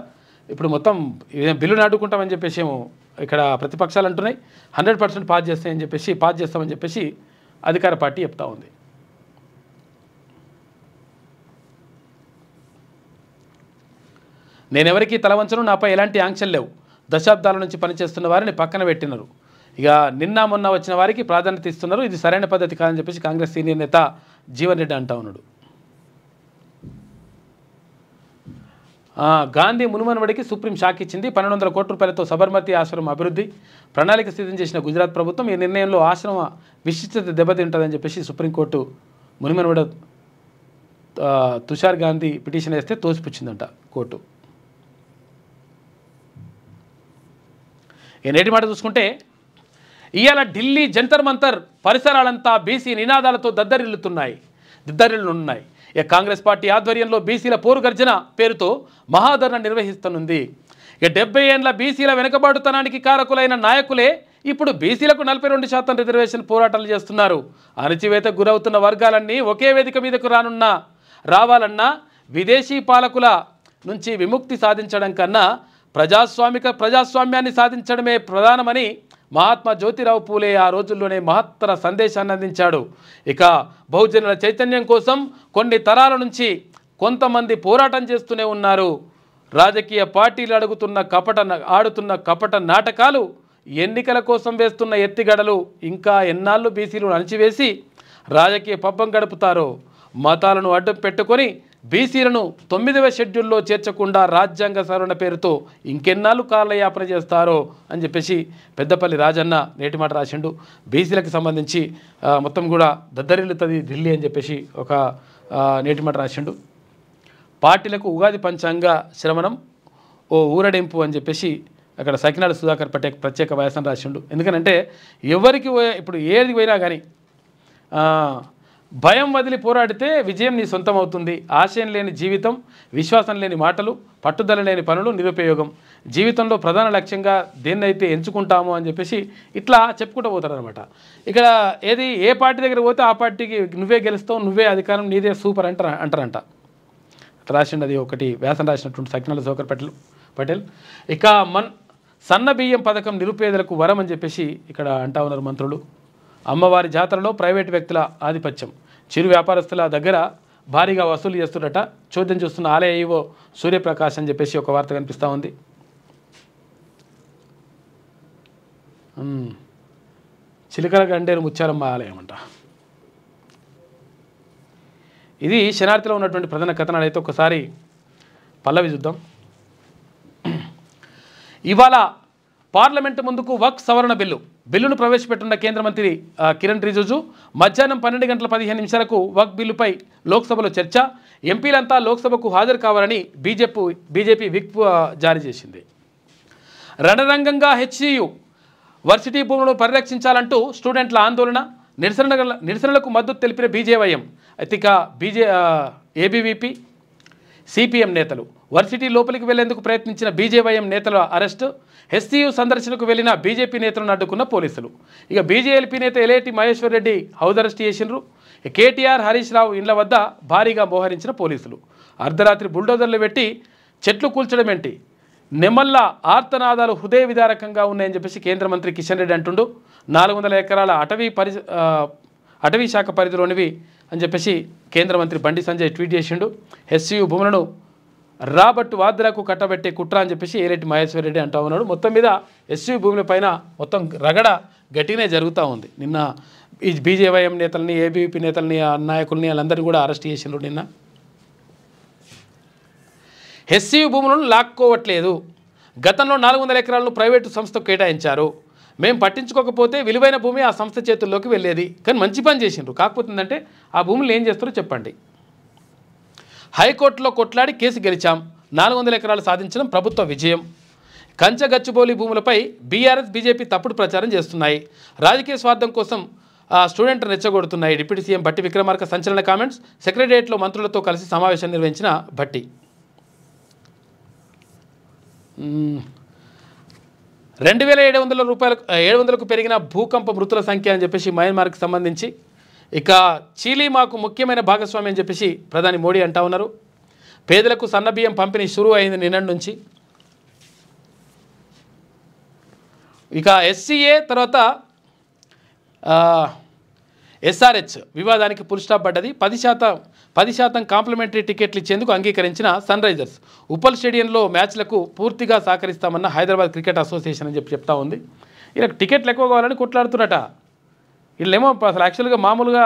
Speaker 1: ఇప్పుడు మొత్తం బిల్లును అడ్డుకుంటామని చెప్పేసి ఇక్కడ ప్రతిపక్షాలు అంటున్నాయి. 100% పాస్ చేస్తామని చెప్పేసి అధికార పార్టీ చెప్తా ఉంది. నేనెవరికి తలవంచను, నాపై ఎలాంటి ఆంక్షలు లేవు. దశాబ్దాల నుంచి పనిచేస్తున్న వారిని పక్కన పెట్టినారు. ఇక నిన్న మొన్న వచ్చిన వారికి ప్రాధాన్యత ఇస్తున్నారు. ఇది సరైన పద్ధతి కాదని చెప్పేసి కాంగ్రెస్ సీనియర్ నేత జీవన్ రెడ్డి అంటా ఉన్నాడు. గాంధీ మునుమనవడికి సుప్రీం షాక్ ఇచ్చింది. 1200 కోట్ల రూపాయలతో సబర్మతి ఆశ్రమం అభివృద్ధి ప్రణాళిక సిద్ధం చేసిన గుజరాత్ ప్రభుత్వం ఈ నిర్ణయంలో ఆశ్రమ విశిష్టత దెబ్బతింటుందని చెప్పేసి సుప్రీంకోర్టు మునుమనవడ తుషార్ గాంధీ పిటిషన్ వేస్తే తోసిపుచ్చిందంట కోర్టు. ఈ నేటి మాట చూసుకుంటే ఇవాళ ఢిల్లీ జంతర్ మంతర్ పరిసరాలంతా బీసీ నినాదాలతో దద్దరిల్లున్నాయి. ఇక కాంగ్రెస్ పార్టీ ఆధ్వర్యంలో బీసీల పోరు గర్జన పేరుతో మహాధరణ నిర్వహిస్తనుంది. ఇక 70 ఏళ్ల బీసీల వెనుకబాటుతనానికి కారకులైన నాయకులే ఇప్పుడు బీసీలకు 42% రిజర్వేషన్ పోరాటాలు చేస్తున్నారు. అణచివేతకు గురవుతున్న వర్గాలన్నీ ఒకే వేదిక మీదకు రావాలన్నా విదేశీ పాలకుల నుంచి విముక్తి సాధించడం కన్నా ప్రజాస్వామ్యాన్ని సాధించడమే ప్రధానమని మహాత్మా జ్యోతిరావు పూలే ఆ రోజుల్లోనే మహత్తర సందేశాన్ని అందించాడు. ఇక బహుజనుల చైతన్యం కోసం కొన్ని తరాల నుంచి కొంతమంది పోరాటం చేస్తూనే ఉన్నారు. రాజకీయ పార్టీలు ఆడుతున్న కపట నాటకాలు, ఎన్నికల కోసం వేస్తున్న ఎత్తిగడలు ఇంకా ఎన్నాళ్ళు బీసీలు అణచివేసి రాజకీయ పబ్బం గడుపుతారో, మతాలను అడ్డం పెట్టుకొని బీసీలను 9వ షెడ్యూల్లో చేర్చకుండా రాజ్యాంగ సవరణ పేరుతో ఇంకెన్నాళ్ళు కాలయాపన చేస్తారో అని చెప్పేసి పెద్దపల్లి రాజన్న నేటి మాట రాసిండు. బీసీలకు సంబంధించి మొత్తం కూడా దద్దరిల్లుతుంది ఢిల్లీ అని చెప్పేసి ఒక నేటి మాట రాసిండు. పార్టీలకు ఉగాది పంచాంగ శ్రవణం ఓ ఊరడింపు అని చెప్పేసి అక్కడ సకినాడ సుధాకర్ పటేల్ ప్రత్యేక వ్యాసం రాసిండు. ఎందుకనంటే ఎవరికి ఇప్పుడు ఏది పోయినా కానీ భయం వదిలి పోరాడితే విజయం నీ సొంతం అవుతుంది. ఆశయం లేని జీవితం, విశ్వాసం లేని మాటలు, పట్టుదల లేని పనులు నిరుపయోగం. జీవితంలో ప్రధాన లక్ష్యంగా దేన్నైతే ఎంచుకుంటామో అని చెప్పేసి ఇట్లా చెప్పుకుంటూ పోతారనమాట. ఇక్కడ ఏ పార్టీ దగ్గర పోతే ఆ పార్టీకి నువ్వే గెలుస్తావు, నువ్వే అధికారం, నీదే సూపర్ అంటారంట. రాసిండు అది ఒకటి వ్యాసం రాసినటువంటి సకినాల సుధాకర్ పటేల్. ఇక సన్న బియ్యం పథకం నిరుపేదలకు వరం అని చెప్పేసి ఇక్కడ అంటా ఉన్నారు మంత్రులు. అమ్మవారి జాతరలో ప్రైవేటు వ్యక్తుల ఆధిపత్యం, చిరు వ్యాపారస్తుల దగ్గర భారీగా వసూలు చేస్తున్నట చోద్యం చూస్తున్న ఆలయ ఈవో సూర్యప్రకాష్ అని చెప్పేసి ఒక వార్త కనిపిస్తూ ఉంది. చిలకల గండేరు ముత్యాలమ్మ ఆలయం అంట. ఇది శనార్థిలో ఉన్నటువంటి ప్రధాన కథనాలు. అయితే ఒకసారి పల్లవి చూద్దాం. ఇవాళ పార్లమెంటు ముందుకు వక్ఫ్ సవరణ బిల్లును ప్రవేశపెట్టున్న కేంద్ర మంత్రి కిరణ్ రిజిజు మధ్యాహ్నం 12:15 వక్ఫ్ బిల్లుపై లోక్సభలో చర్చ. ఎంపీలంతా లోక్సభకు హాజరు కావాలని బీజేపీ విప్ జారీ చేసింది. రణరంగంగా హెచ్సియు వర్సిటీ భూములను పరిరక్షించాలంటూ స్టూడెంట్ల ఆందోళన, నిరసనలకు మద్దతు తెలిపిన బీజేవైఎం. అయితే ఇక ఏబీవీపీ సిపిఎం నేతలు, వర్సిటీ లోపలికి వెళ్లేందుకు ప్రయత్నించిన బీజేవైఎం నేతల అరెస్టు, హెచ్సియు సందర్శనకు వెళ్లిన బీజేపీ నేతలను అడ్డుకున్న పోలీసులు. ఇక బీజేఎల్పీ నేత ఎలేటి మహేశ్వర్ రెడ్డి హౌస్ అరెస్ట్ చేసినారు. కేటీఆర్, హరీష్ రావు ఇండ్ల వద్ద భారీగా మోహరించిన పోలీసులు. అర్ధరాత్రి బుల్డోజర్లు పెట్టి చెట్లు కూల్చడం ఏంటి, నెమళ్ళ ఆర్తనాదాలు హృదయ విదారకంగా ఉన్నాయని చెప్పేసి కేంద్ర మంత్రి కిషన్ రెడ్డి అంటుండు. 400 ఎకరాల అటవీ శాఖ పరిధిలోనివి అని చెప్పేసి కేంద్ర మంత్రి బండి సంజయ్ ట్వీట్ చేసిండు. హెచ్సియు భూములను రాబట్టు వాద్రకు కట్టబెట్టే కుట్ర అని చెప్పేసి ఏలేటి మహేశ్వర్ రెడ్డి అంటూ ఉన్నాడు. మొత్తం మీద హెచ్సియు భూముల పైన మొత్తం రగడ గట్టిగానే జరుగుతూ ఉంది. నిన్న ఈ బీజేవైఎం నేతల్ని, ఏబీవీపీ నేతల్ని, నాయకుల్ని వాళ్ళందరినీ కూడా అరెస్ట్ చేసిండ్రు నిన్న. ఎస్సీ భూములను లాక్కోవట్లేదు. గతంలో 400 ఎకరాలను ప్రైవేటు సంస్థకు కేటాయించారు. మేము పట్టించుకోకపోతే విలువైన భూమి ఆ సంస్థ చేతుల్లోకి వెళ్ళేది. కానీ మంచి పని చేసిండ్రు. కాకపోతే ఏంటంటే ఆ భూములు ఏం చేస్తారో చెప్పండి. హైకోర్టులో కొట్లాడి కేసు గెలిచాం. 400 ఎకరాలు సాధించడం ప్రభుత్వ విజయం. కంచగచ్చిబౌలి భూములపై బీఆర్ఎస్ బీజేపీ తప్పుడు ప్రచారం చేస్తున్నాయి. రాజకీయ స్వార్థం కోసం స్టూడెంట్ రెచ్చగొడుతున్నాయి. డిప్యూటీ సీఎం భట్టి విక్రమార్క సంచలన కామెంట్స్. సెక్రటేరియట్లో మంత్రులతో కలిసి సమావేశం నిర్వహించిన భట్టి. 2700 పెరిగిన భూకంప మృతుల సంఖ్య అని చెప్పేసి మయన్మార్కి సంబంధించి ఇక చీలీ మాకు ముఖ్యమైన భాగస్వామి అని చెప్పేసి ప్రధాని మోడీ అంటా ఉన్నారు. పేదలకు సన్నబియ్యం పంపిణీ షురూ అయింది నిన్నటి నుంచి. ఇక ఎస్సీఏ తర్వాత ఎస్ఆర్హెచ్ వివాదానికి ఫుల్ స్టాప్ పడ్డది. 10% కాంప్లిమెంటరీ టికెట్లు ఇచ్చేందుకు అంగీకరించిన సన్ రైజర్స్ ఉప్పల్ స్టేడియంలో మ్యాచ్లకు పూర్తిగా సహకరిస్తామన్న హైదరాబాద్ క్రికెట్ అసోసియేషన్ అని చెప్తా ఉంది. ఇలా టికెట్లు ఎక్కువ కావాలని కొట్లాడుతున్నట. వీళ్ళేమో అసలు యాక్చువల్గా మామూలుగా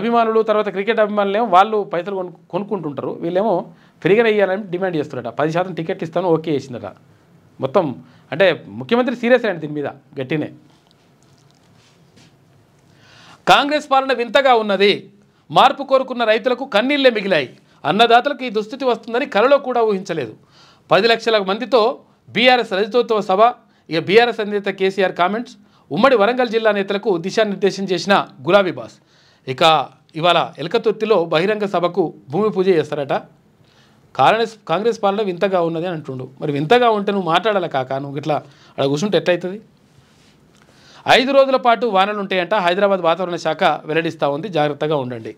Speaker 1: అభిమానులు తర్వాత క్రికెట్ అభిమానులు ఏమో వాళ్ళు పైసలు కొనుక్కుంటుంటారు. వీళ్ళేమో ఫ్రీగా వేయాలని డిమాండ్ చేస్తున్నారట. 10% టికెట్లు ఇస్తాను ఓకే చేసిందట. మొత్తం అంటే ముఖ్యమంత్రి సీరియస్ అయ్యండి దీని మీద గట్టినే. కాంగ్రెస్ పాలన వింతగా ఉన్నది. మార్పు కోరుకున్న రైతులకు కన్నీళ్లే మిగిలాయి. అన్నదాతలకు ఈ దుస్థితి వస్తుందని కలలో కూడా ఊహించలేదు. 10 లక్షల మందితో బీఆర్ఎస్ రజతోత్సవ సభ. ఇక బీఆర్ఎస్ అధినేత కేసీఆర్ కామెంట్స్. ఉమ్మడి వరంగల్ జిల్లా నేతలకు దిశానిర్దేశం చేసిన గులాబీ బాస్. ఇక ఇవాళ ఎలకతుర్తిలో బహిరంగ సభకు భూమి పూజ చేస్తారట. కాంగ్రెస్ పాలన వింతగా ఉన్నది అని అంటుండు. మరి వింతగా ఉంటే నువ్వు మాట్లాడాలి కాక, నువ్వు ఇట్లా అక్కడ కూర్చుంటే ఎట్లయితుంది? 5 రోజుల పాటు వానలు ఉంటాయంట హైదరాబాద్ వాతావరణ శాఖ వెల్లడిస్తూ ఉంది. జాగ్రత్తగా ఉండండి.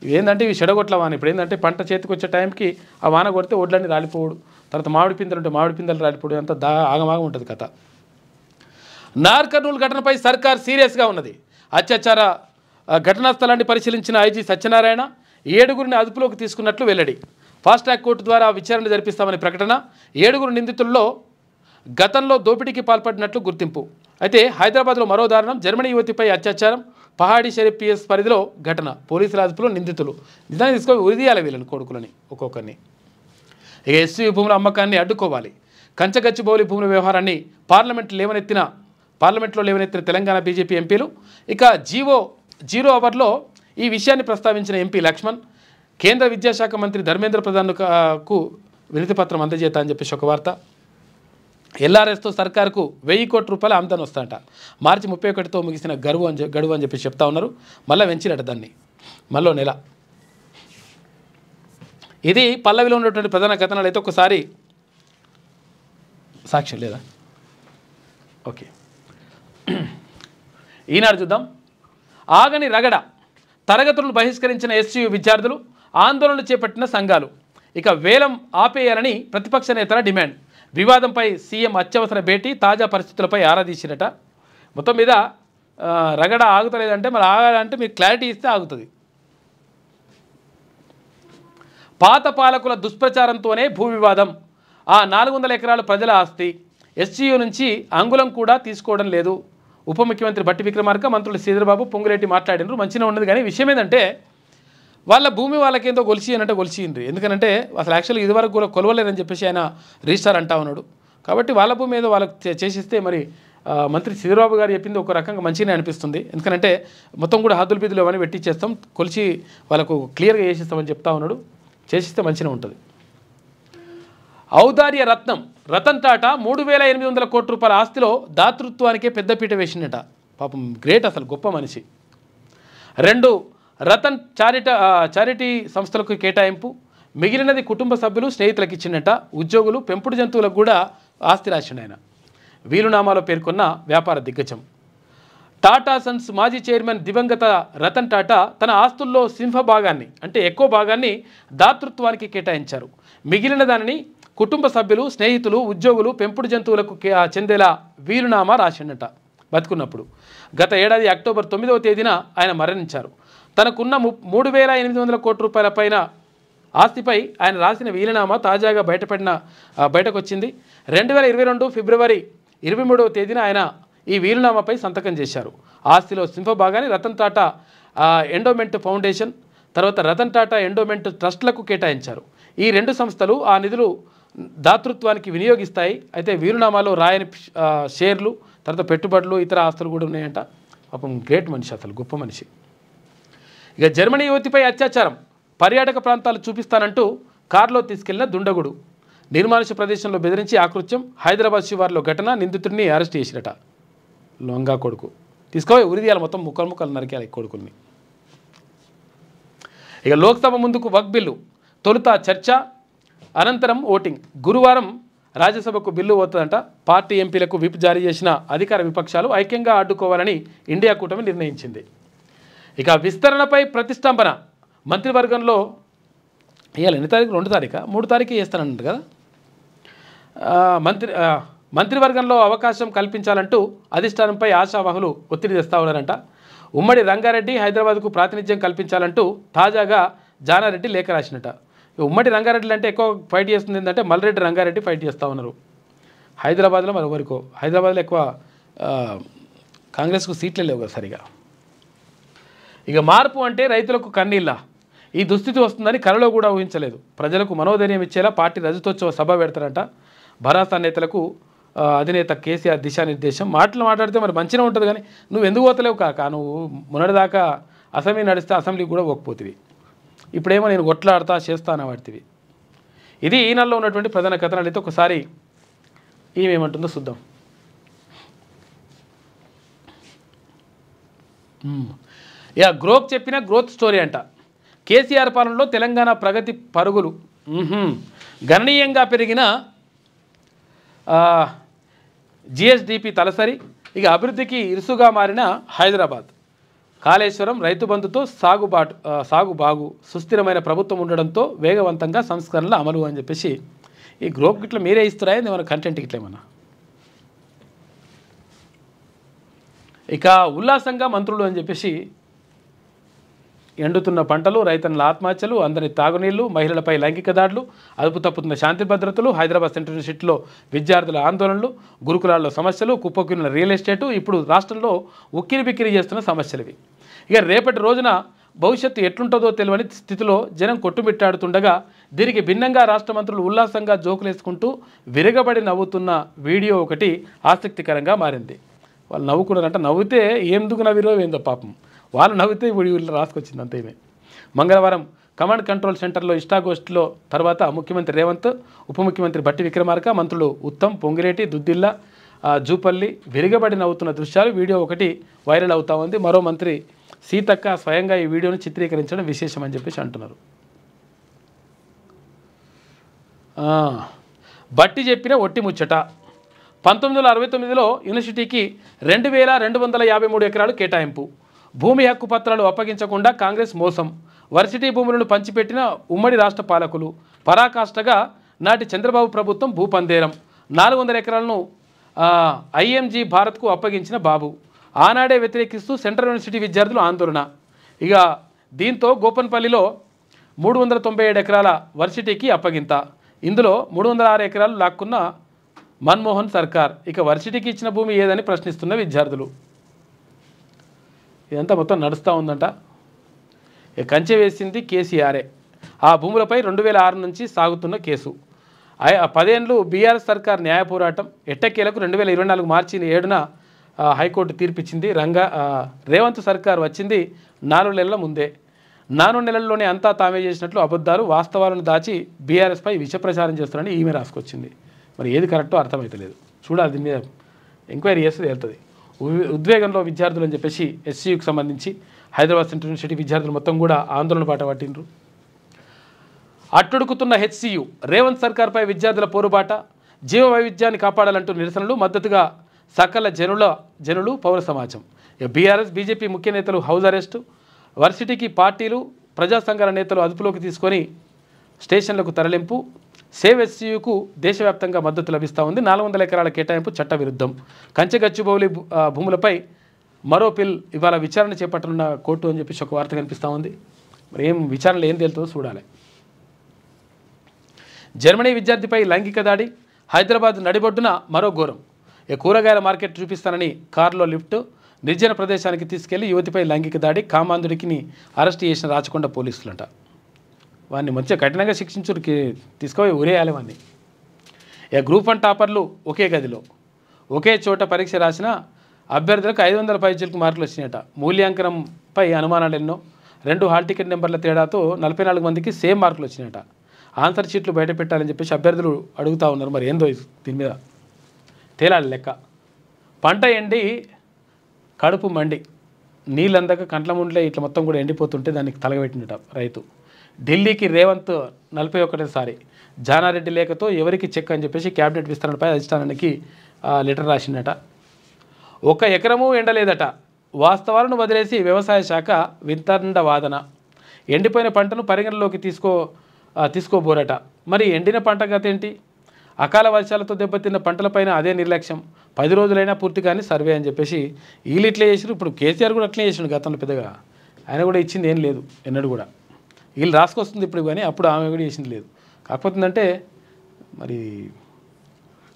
Speaker 1: ఏంటంటే ఇవి చెడగొట్ల వాన. ఇప్పుడు ఏంటంటే పంట చేతికి వచ్చే టైంకి ఆ వాన కొడితే ఒడ్లన్నీ రాలిపోవడు, తర్వాత మామిడి పిందెలు ఉంటే మామిడి పిందెలు రాలిపోవడం, అంతా ఆగమాగం ఉంటుంది కథ. నార్ కర్నూలు ఘటనపై సర్కార్ సీరియస్గా ఉన్నది. అత్యాచార ఘటనా స్థలాన్ని పరిశీలించిన ఐజీ సత్యనారాయణ 7గురిని అదుపులోకి తీసుకున్నట్లు వెల్లడి. ఫాస్ట్ ట్రాక్ కోర్టు ద్వారా విచారణ జరిపిస్తామని ప్రకటన. 7గురు నిందితుల్లో గతంలో దోపిడీకి పాల్పడినట్లు గుర్తింపు. అయితే హైదరాబాద్లో మరో దారుణం. జర్మనీ యువతిపై అత్యాచారం. పహాడీ షరీఫ్ పిఎస్ పరిధిలో ఘటన. పోలీసుల అదుపులో నిందితులు. నిజాన్ని తీసుకొని ఉరిదీయాలి వీళ్ళని కొడుకులని ఒక్కొక్కరిని. ఇక ఎస్సీ భూముల అమ్మకాన్ని అడ్డుకోవాలి. కంచగచ్చిబౌలి భూముల వ్యవహారాన్ని పార్లమెంట్లో లేవనెత్తిన తెలంగాణ బీజేపీ ఎంపీలు. ఇక జీరో అవర్లో ఈ విషయాన్ని ప్రస్తావించిన ఎంపీ లక్ష్మణ్. కేంద్ర విద్యాశాఖ మంత్రి ధర్మేంద్ర ప్రధాన్కు వినతిపత్రం అందజేత అని చెప్పేసి ఒక వార్త. ఎల్ఆర్ఎస్తో సర్కారుకు 1000 కోట్ల రూపాయల ఆమదాని వస్తాయట. మార్చి 31తో ముగిసిన గడువు అని చెప్పి చెప్తా ఉన్నారు. మళ్ళీ పెంచినట దాన్ని మళ్ళీ నెల. ఇది పల్లవిలో ఉన్నటువంటి ప్రధాన కథనాలు. అయితే ఒకసారి సాక్ష్యం లేదా? ఓకే, ఈనాడు చూద్దాం. ఆగని రగడ. తరగతులను బహిష్కరించిన ఎస్యు విద్యార్థులు. ఆందోళనలు చేపట్టిన సంఘాలు. ఇక వేలం ఆపేయాలని ప్రతిపక్ష నేతల డిమాండ్. వివాదంపై సీఎం అత్యవసర భేటీ. తాజా పరిస్థితులపై ఆరా తీసిరట. మొత్తం మీద రగడ ఆగుతలేదంటే మరి ఆగాలంటే మీరు క్లారిటీ ఇస్తే ఆగుతుంది. పాత పాలకుల దుష్ప్రచారంతోనే భూ వివాదం. ఆ 400 ఎకరాలు ప్రజల ఆస్తి. ఎస్సీయూ నుంచి అంగుళం కూడా తీసుకోవడం లేదు. ఉప ముఖ్యమంత్రి భట్టి విక్రమార్క, మంత్రులు శ్రీధర్బాబు, పొంగులేటి మాట్లాడినారు. మంచిగా ఉన్నది. కానీ విషయం ఏంటంటే వాళ్ళ భూమి వాళ్ళకేందో గొలిచియనంటే గొలిచిండ్రు. ఎందుకంటే అసలు యాక్చువల్గా ఇదివరకు కూడా కొలవలేదని చెప్పేసి ఆయన రిజిస్టార్ అంటా ఉన్నాడు. కాబట్టి వాళ్ళ భూమి ఏదో వాళ్ళకి చేసిస్తే మరి మంత్రి శ్రీధర్బాబు గారు చెప్పింది ఒక రకంగా మంచిగానే అనిపిస్తుంది. ఎందుకంటే మొత్తం కూడా హద్దులు బిద్దులు అవన్నీ పెట్టించేస్తాం, కొలిచి వాళ్ళకు క్లియర్గా చేసిస్తామని చెప్తా ఉన్నాడు. చేసిస్తే మంచిగా ఉంటుంది. ఔదార్య రతన్ టాటా 3800 కోట్ల రూపాయల ఆస్తిలో దాతృత్వానికే పెద్దపీట వేసిందట. పాపం గ్రేట్, అసలు గొప్ప మనిషి. 2 రతన్ చారిటీ సంస్థలకు కేటాయింపు. మిగిలినది కుటుంబ సభ్యులు, స్నేహితులకు ఇచ్చిందట. ఉద్యోగులు, పెంపుడు జంతువులకు కూడా ఆస్తి రాసిండు ఆయన. వీలునామాలో పేర్కొన్న వ్యాపార దిగ్గజం. టాటా సన్స్ మాజీ చైర్మన్ దివంగత రతన్ టాటా తన ఆస్తుల్లో సింహభాగాన్ని అంటే ఎక్కువ భాగాన్ని దాతృత్వానికి కేటాయించారు. మిగిలిన దానిని కుటుంబ సభ్యులు, స్నేహితులు, ఉద్యోగులు, పెంపుడు జంతువులకు చెందేలా వీలునామా రాసిండట బతుకున్నప్పుడు. గత ఏడాది అక్టోబర్ 9వ తేదీన ఆయన మరణించారు. తనకున్న 3800 కోట్ల రూపాయల పైన ఆస్తిపై ఆయన రాసిన వీలునామా తాజాగా బయటకు వచ్చింది. 2022 ఫిబ్రవరి 23వ తేదీన ఆయన ఈ వీలునామాపై సంతకం చేశారు. ఆస్తిలో సింహభాగాన్ని రతన్ టాటా ఎండోమెంట్ ఫౌండేషన్, తర్వాత రతన్ టాటా ఎండోమెంట్ ట్రస్ట్లకు కేటాయించారు. ఈ రెండు సంస్థలు ఆ నిధులు దాతృత్వానికి వినియోగిస్తాయి. అయితే వీలునామాలో రాయని షేర్లు, తర్వాత పెట్టుబడులు, ఇతర ఆస్తులు కూడా ఉన్నాయంట. పాపం గ్రేట్ మనిషి, అసలు గొప్ప మనిషి. ఇక జర్మనీ యువతిపై అత్యాచారం, పర్యాటక ప్రాంతాలు చూపిస్తానంటూ కారులో తీసుకెళ్లిన దుండగుడు, నిర్మానుష ప్రదేశంలో బెదిరించి ఆకృత్యం, హైదరాబాద్ శివార్లో ఘటన, నిందితుడిని అరెస్ట్ చేసిరట. లొంగా కొడుకు తీసుకో ఉరిదీయాలి, మొత్తం ముక్కలు ముక్కలు నరికేయాలి కొడుకుల్ని. ఇక లోక్సభ ముందుకు వక్ బిల్లు, తొలుత చర్చ, అనంతరం ఓటింగ్. గురువారం రాజ్యసభకు బిల్లు పోతుందంట. పార్టీ ఎంపీలకు విప్ జారీ చేసిన అధికార విపక్షాలు ఐక్యంగా అడ్డుకోవాలని ఇండియా కూటమి నిర్ణయించింది. ఇక విస్తరణపై ప్రతిష్టంభన, మంత్రివర్గంలో ఇవాళ ఎన్ని తారీఖు, 2 తారీఖా 3 తారీఖు చేస్తానంట కదా. మంత్రివర్గంలో అవకాశం కల్పించాలంటూ అధిష్టానంపై ఆశావాహులు ఒత్తిడి తెస్తా ఉన్నారంట. ఉమ్మడి రంగారెడ్డి, హైదరాబాద్కు ప్రాతినిధ్యం కల్పించాలంటూ తాజాగా జానారెడ్డి లేఖ రాసినట. ఉమ్మడి రంగారెడ్డి అంటే ఎక్కువ ఫైట్ చేస్తుంది ఏంటంటే మల్రెడ్డి రంగారెడ్డి ఫైట్ చేస్తూ ఉన్నారు. హైదరాబాద్లో మరి ఎవరికో, హైదరాబాద్లో ఎక్కువ కాంగ్రెస్కు సీట్లే లేవు కదా సరిగా. ఇక మార్పు అంటే రైతులకు కన్నీళ్ళ, ఈ దుస్థితి వస్తుందని కలలో కూడా ఊహించలేదు. ప్రజలకు మనోధైర్యం ఇచ్చేలా పార్టీ రజతోత్సవ సభ పెడతారంట. భరాసా నేతలకు అధినేత కేసీఆర్ దిశానిర్దేశం. మాట్లాడితే మరి మంచిగా ఉంటుంది, కానీ నువ్వు ఎందుకు పోతలేవు కాక, నువ్వు మొన్నటిదాకా అసెంబ్లీ నడిస్తే అసెంబ్లీకి కూడా పోకపోతివి, ఇప్పుడేమో నేను కొట్లాడతా చేస్తాను వాడితివి. ఇది ఈ నెలలో ఉన్నటువంటి ప్రధాన కథనాలు. అయితే ఒకసారి ఏమేమంటుందో చూద్దాం. గ్రోత్ చెప్పిన గ్రోత్ స్టోరీ అంట. కేసీఆర్ పాలనలో తెలంగాణ ప్రగతి పరుగులు, గణనీయంగా పెరిగిన జిఎస్డిపి తలసరి. ఇక అభివృద్ధికి ఇరుసుగా మారిన హైదరాబాద్, కాళేశ్వరం, రైతు బంధుతో సాగు బాగు, సుస్థిరమైన ప్రభుత్వం ఉండడంతో వేగవంతంగా సంస్కరణల అమలు అని చెప్పేసి ఈ గ్రోప్ గిట్ల మీరే ఇస్తారా ఏమైనా కంటెంట్ గిట్ల ఏమన్నా. ఇక ఉల్లాసంగా మంత్రులు అని చెప్పేసి ఎండుతున్న పంటలు, రైతన్నుల ఆత్మహత్యలు, అందరి తాగునీళ్లు, మహిళలపై లైంగిక దాడులు, అదుపు తప్పుతున్న శాంతి భద్రతలు, హైదరాబాద్ సెంట్రల్ యూనివర్సిటీలో విద్యార్థుల ఆందోళనలు, గురుకులాల్లో సమస్యలు, కుప్పకూలిన రియల్ ఎస్టేటు, ఇప్పుడు రాష్ట్రంలో ఉక్కిరి బిక్కిరి చేస్తున్న సమస్యలు ఇవి. ఇక రేపటి రోజున భవిష్యత్తు ఎట్లుంటుందో తెలియని స్థితిలో జనం కొట్టుమిట్టాడుతుండగా దీనికి భిన్నంగా రాష్ట్ర మంత్రులు ఉల్లాసంగా జోకులేసుకుంటూ విరగబడి నవ్వుతున్న వీడియో ఒకటి ఆసక్తికరంగా మారింది. వాళ్ళు నవ్వుకున్నారంట. నవ్వుతే ఎందుకు నవ్విరో ఏందో పాపం, వాళ్ళు నవ్వితే వీళ్ళు రాసుకొచ్చింది అంతేమే. మంగళవారం కమాండ్ కంట్రోల్ సెంటర్లో ఇష్టాగోష్ఠిలో తర్వాత ముఖ్యమంత్రి రేవంత్, ఉప ముఖ్యమంత్రి బట్టి విక్రమార్క, మంత్రులు ఉత్తమ్, పొంగిరెడ్డి, దుద్దిల్ల, జూపల్లి విరగబడి నవ్వుతున్న దృశ్యాలు వీడియో ఒకటి వైరల్ అవుతా ఉంది. మరో మంత్రి సీతక్క స్వయంగా ఈ వీడియోను చిత్రీకరించడం విశేషం అని చెప్పేసి అంటున్నారు. బట్టి చెప్పిన ఒట్టి ముచ్చట. 1969లో యూనివర్సిటీకి 2253 ఎకరాలు కేటాయింపు, భూమి హక్కు పత్రాలు అప్పగించకుండా కాంగ్రెస్ మోసం, వర్సిటీ భూములను పంచిపెట్టిన ఉమ్మడి రాష్ట్ర పాలకులు, పరాకాష్ఠగా నాటి చంద్రబాబు ప్రభుత్వం భూపందేరం, 400 ఎకరాలను ఐఎంజీ భారత్కు అప్పగించిన బాబు, ఆనాడే వ్యతిరేకిస్తూ సెంట్రల్ యూనివర్సిటీ విద్యార్థులు ఆందోళన. ఇక దీంతో గోపన్పల్లిలో 397 ఎకరాల వర్సిటీకి అప్పగింత, ఇందులో 306 ఎకరాలు లాక్కున్న మన్మోహన్ సర్కార్. ఇక వర్సిటీకి ఇచ్చిన భూమి ఏదని ప్రశ్నిస్తున్న విద్యార్థులు. ఇదంతా మొత్తం నడుస్తూ ఉందంట. కంచె వేసింది కేసీఆరే. ఆ భూములపై 2006 నుంచి సాగుతున్న కేసు. 10 ఏళ్ళు బీఆర్ఎస్ సర్కార్ న్యాయ పోరాటం. ఎట్టకేలకు 2024 మార్చి 7న హైకోర్టు తీర్పిచ్చింది. రేవంత్ సర్కార్ వచ్చింది 4 నెలల ముందే. 4 నెలల్లోనే అంతా తామే చేసినట్లు అబద్ధాలు, వాస్తవాలను దాచి బీఆర్ఎస్పై విషప్రచారం చేస్తున్నారని ఈమె రాసుకొచ్చింది. మరి ఏది కరెక్టో అర్థమవుతలేదు. చూడాలి, దీని మీద ఎంక్వైరీ చేస్తే వెళ్తుంది. ఉద్వేగంలో విద్యార్థులు అని చెప్పేసి ఎస్సీయూకి సంబంధించి హైదరాబాద్ సెంట్రల్ యూనివర్సిటీ విద్యార్థులు మొత్తం కూడా ఆందోళన బాట పట్టిండ్రు. అట్టుడుకుతున్న హెచ్సియు, రేవంత్ సర్కార్పై విద్యార్థుల పోరుబాట, జీవ వైవిధ్యాన్ని కాపాడాలంటూ నిరసనలు, మద్దతుగా సకల జనులు పౌర సమాజం. బీఆర్ఎస్ బీజేపీ ముఖ్య నేతలు హౌస్ అరెస్టు, వర్సిటీకి పార్టీలు ప్రజా సంఘాల నేతలు అదుపులోకి తీసుకొని స్టేషన్లకు తరలింపు, సేవ్ ఎస్సీయూకు దేశవ్యాప్తంగా మద్దతు లభిస్తూ ఉంది. 400 ఎకరాల కేటాయింపు చట్టవిరుద్ధం. కంచెగచ్చిబౌలి భూములపై మరో పిల్ ఇవాళ విచారణ చేపట్టనున్న కోర్టు అని చెప్పేసి ఒక వార్త కనిపిస్తూ ఉంది. మరి విచారణలో ఏం తేలుతుందో చూడాలి. జర్మనీ విద్యార్థిపై లైంగిక దాడి, హైదరాబాద్ నడిబొడ్డున మరో ఘోరం. కూరగాయల మార్కెట్ చూపిస్తానని కారులో లిఫ్ట్, నిర్జన ప్రదేశానికి తీసుకెళ్లి యువతిపై లైంగిక దాడి, కామాంధుడికి అరెస్ట్ చేసిన రాచకొండ పోలీసులంట. వాడిని మంచిగా కఠినంగా శిక్షించుడికి తీసుకుపోయి ఉరేయాలి వాడిని. ఇక గ్రూప్ 1 టాపర్లు ఒకే గదిలో ఒకే చోట పరీక్ష రాసిన అభ్యర్థులకు 500 పైచిలకు మార్కులు వచ్చినాయట. మూల్యాంకనంపై అనుమానాలు ఎన్నో. 2 హాల్ టికెట్ నెంబర్ల తేడాతో 44 మందికి సేమ్ మార్కులు వచ్చినాయట. ఆన్సర్ షీట్లు బయట పెట్టాలని చెప్పేసి అభ్యర్థులు అడుగుతూ ఉన్నారు. మరి ఏందో దీని మీద తేలాలి లెక్క. పంట ఎండి కడుపు మండి నీళ్ళు అందక కంట్ల ముండ్లే ఇట్లా మొత్తం కూడా ఎండిపోతుంటే దానికి తలగబెట్టినట రైతు. ఢిల్లీకి రేవంత్ 41సారి జానారెడ్డి లేఖతో ఎవరికి చెక్ అని చెప్పేసి క్యాబినెట్ విస్తరణపై అధిష్టానానికి లెటర్ రాసిందట. 1 ఎకరము ఎండలేదట. వాస్తవాలను వదిలేసి వ్యవసాయ శాఖ వింతండ వాదన. ఎండిపోయిన పంటను పరిగణలోకి తీసుకోబోరట. మరి ఎండిన పంట గతేంటి? అకాల వర్షాలతో దెబ్బతిన్న పంటలపైన అదే నిర్లక్ష్యం. 10 రోజులైనా పూర్తి కానీ సర్వే అని చెప్పేసి వీళ్ళు ఇట్లే చేసారు. ఇప్పుడు కేసీఆర్ కూడా అట్లే చేసిండు గతంలో పెద్దగా. ఆయన కూడా ఇచ్చింది ఏం లేదు ఎన్నడూ కూడా. వీళ్ళు రాసుకొస్తుంది ఇప్పుడు కానీ అప్పుడు ఆమె కూడా చేసింది లేదు. కాకపోతే ఏంటంటే మరి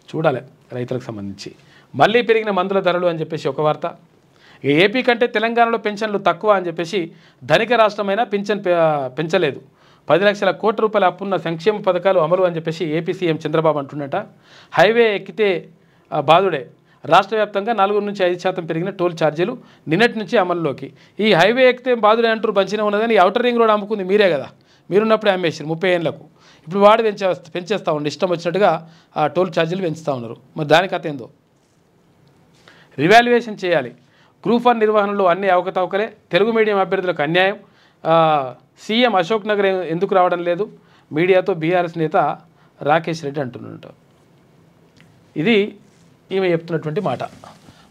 Speaker 1: చూడాలి రైతులకు సంబంధించి. మళ్ళీ పెరిగిన మందుల ధరలు అని చెప్పేసి ఒక వార్త. ఏపీ కంటే తెలంగాణలో పెన్షన్లు తక్కువ అని చెప్పేసి ధనిక రాష్ట్రమైనా పెంచలేదు. 10 లక్షల కోట్ల రూపాయల అప్పున్న సంక్షేమ పథకాలు అమలు అని చెప్పేసి ఏపీ సీఎం చంద్రబాబు అంటున్నట. హైవే ఎక్కితే బాధుడే. రాష్ట్ర వ్యాప్తంగా 4 నుంచి 5% పెరిగిన టోల్ ఛార్జీలు నిన్నటి నుంచి అమల్లోకి. ఈ హైవే ఎక్కితే బాధుడే అంటారు మంచిగా ఉన్నదని ఔటర్ రింగ్ రోడ్ అమ్ముకుంది మీరే కదా. మీరున్నప్పుడే అమ్మేసారు 30 ఏళ్ళకు. ఇప్పుడు వాడు పెంచేస్తూ ఉండి ఇష్టం వచ్చినట్టుగా ఆ టోల్ ఛార్జీలు పెంచుతూ ఉన్నారు. మరి దాని కథ ఏందో రివాల్యుయేషన్ చేయాలి. గ్రూప్ 1 నిర్వహణలో అన్ని అవకతవకలే. తెలుగు మీడియం అభ్యర్థులకు అన్యాయం. సీఎం అశోక్ నగర్ ఎందుకు రావడం లేదు? మీడియాతో బీఆర్ఎస్ నేత రాకేష్ రెడ్డి అంటున్నట్టు. ఇది ఈమె చెప్తున్నటువంటి మాట.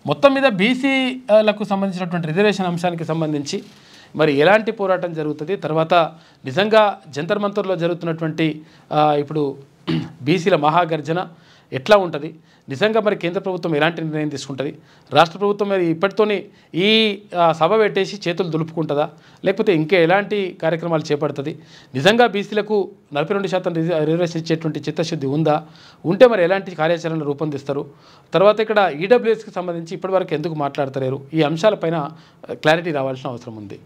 Speaker 1: మొత్తం మీద బీసీలకు సంబంధించినటువంటి రిజర్వేషన్ అంశానికి సంబంధించి మరి ఎలాంటి పోరాటం జరుగుతుంది, తర్వాత నిజంగా జంతర్ మంతర్లో జరుగుతున్నటువంటి ఇప్పుడు బీసీల మహాగర్జన ఎట్లా ఉంటుంది, నిజంగా మరి కేంద్ర ప్రభుత్వం ఎలాంటి నిర్ణయం తీసుకుంటుంది, రాష్ట్ర ప్రభుత్వం మరి ఇప్పటితోనే ఈ సభ పెట్టేసి చేతులు దులుపుకుంటుందా, లేకపోతే ఇంకా ఎలాంటి కార్యక్రమాలు చేపడుతుంది, నిజంగా బీసీలకు 42% రిజర్వేషన్ ఇచ్చేటువంటి చిత్తశుద్ధి ఉందా, ఉంటే మరి ఎలాంటి కార్యాచరణ రూపొందిస్తారు, తర్వాత ఇక్కడ ఈడబ్ల్యూఎస్కి సంబంధించి ఇప్పటివరకు ఎందుకు మాట్లాడతలేరు, ఈ అంశాలపైన క్లారిటీ రావాల్సిన అవసరం ఉంది.